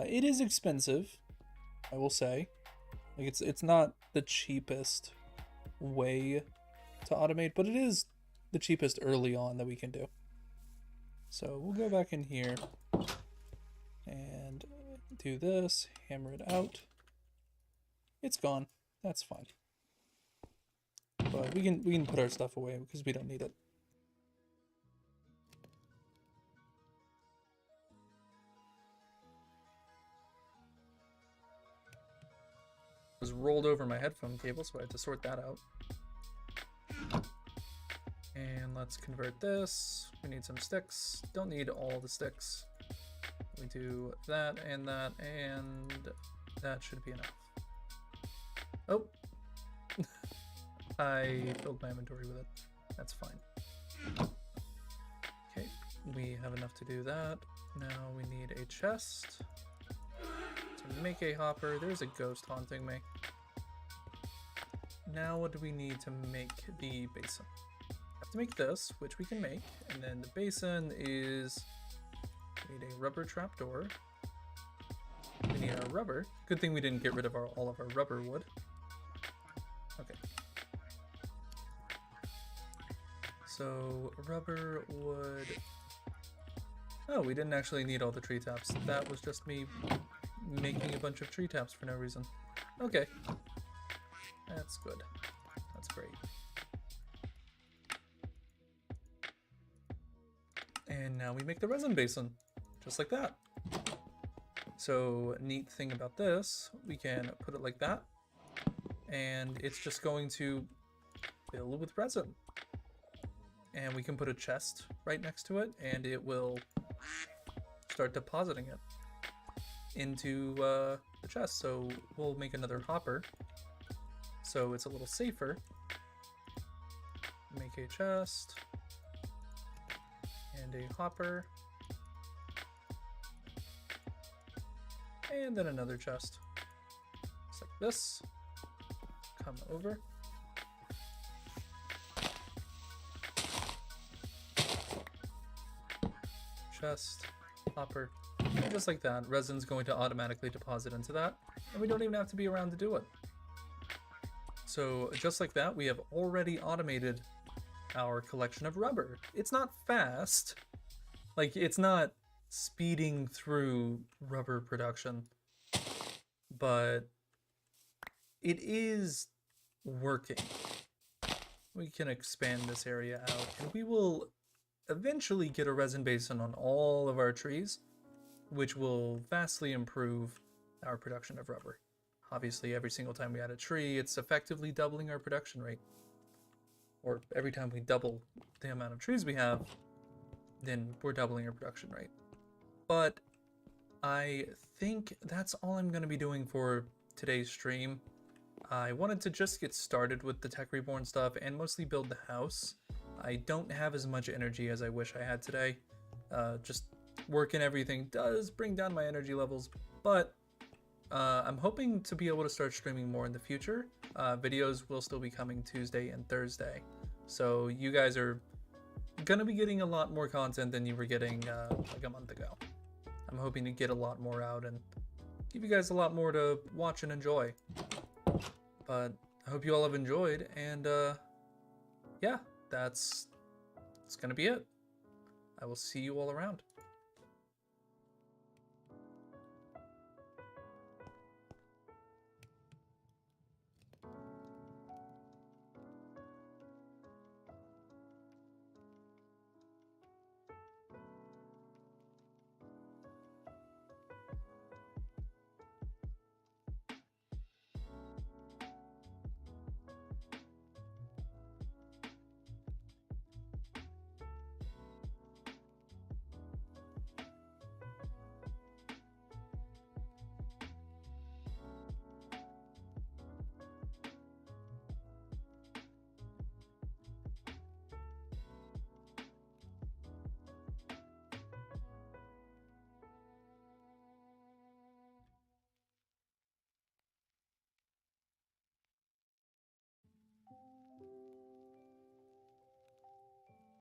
It is expensive, I will say. Like it's not the cheapest way to automate, but it is the cheapest early on that we can do. So we'll go back in here and do this, hammer it out. It's gone. That's fine. But we can put our stuff away because we don't need it. Was rolled over my headphone cable, so I had to sort that out. And let's convert this. We need some sticks. Don't need all the sticks. We do that, and that should be enough. Oh! I filled my inventory with it. That's fine. Okay, we have enough to do that. Now we need a chest. To make a hopper. There's a ghost haunting me. Now what do we need to make the basin? We have to make this, which we can make, and then the basin is, we need a rubber trapdoor. We need our rubber. Good thing we didn't get rid of all of our rubber wood. Okay. So rubber, wood. Oh, we didn't actually need all the tree taps. That was just me making a bunch of tree taps for no reason. Okay. That's good. That's great. And now we make the resin basin, just like that. So, neat thing about this, we can put it like that, and it's just going to fill with resin. And we can put a chest right next to it, and it will start depositing it into the chest. So we'll make another hopper so it's a little safer. Make a chest and a hopper, and then another chest just like this. Come over, chest, hopper, And just like that, resin's going to automatically deposit into that, and we don't even have to be around to do it. So just like that, we have already automated our collection of rubber. It's not fast, like it's not speeding through rubber production, but it is working. We can expand this area out, and we will eventually get a resin basin on all of our trees, which will vastly improve our production of rubber. Obviously, every single time we add a tree, it's effectively doubling our production rate. Or every time we double the amount of trees we have, then we're doubling our production rate. But I think that's all I'm going to be doing for today's stream. I wanted to just get started with the Tech Reborn stuff and mostly build the house. I don't have as much energy as I wish I had today. Just work and everything does bring down my energy levels, but I'm hoping to be able to start streaming more in the future. Videos will still be coming Tuesday and Thursday, so you guys are gonna be getting a lot more content than you were getting like a month ago. I'm hoping to get a lot more out and give you guys a lot more to watch and enjoy. But I hope you all have enjoyed, and yeah, that's gonna be it. I will see you all around.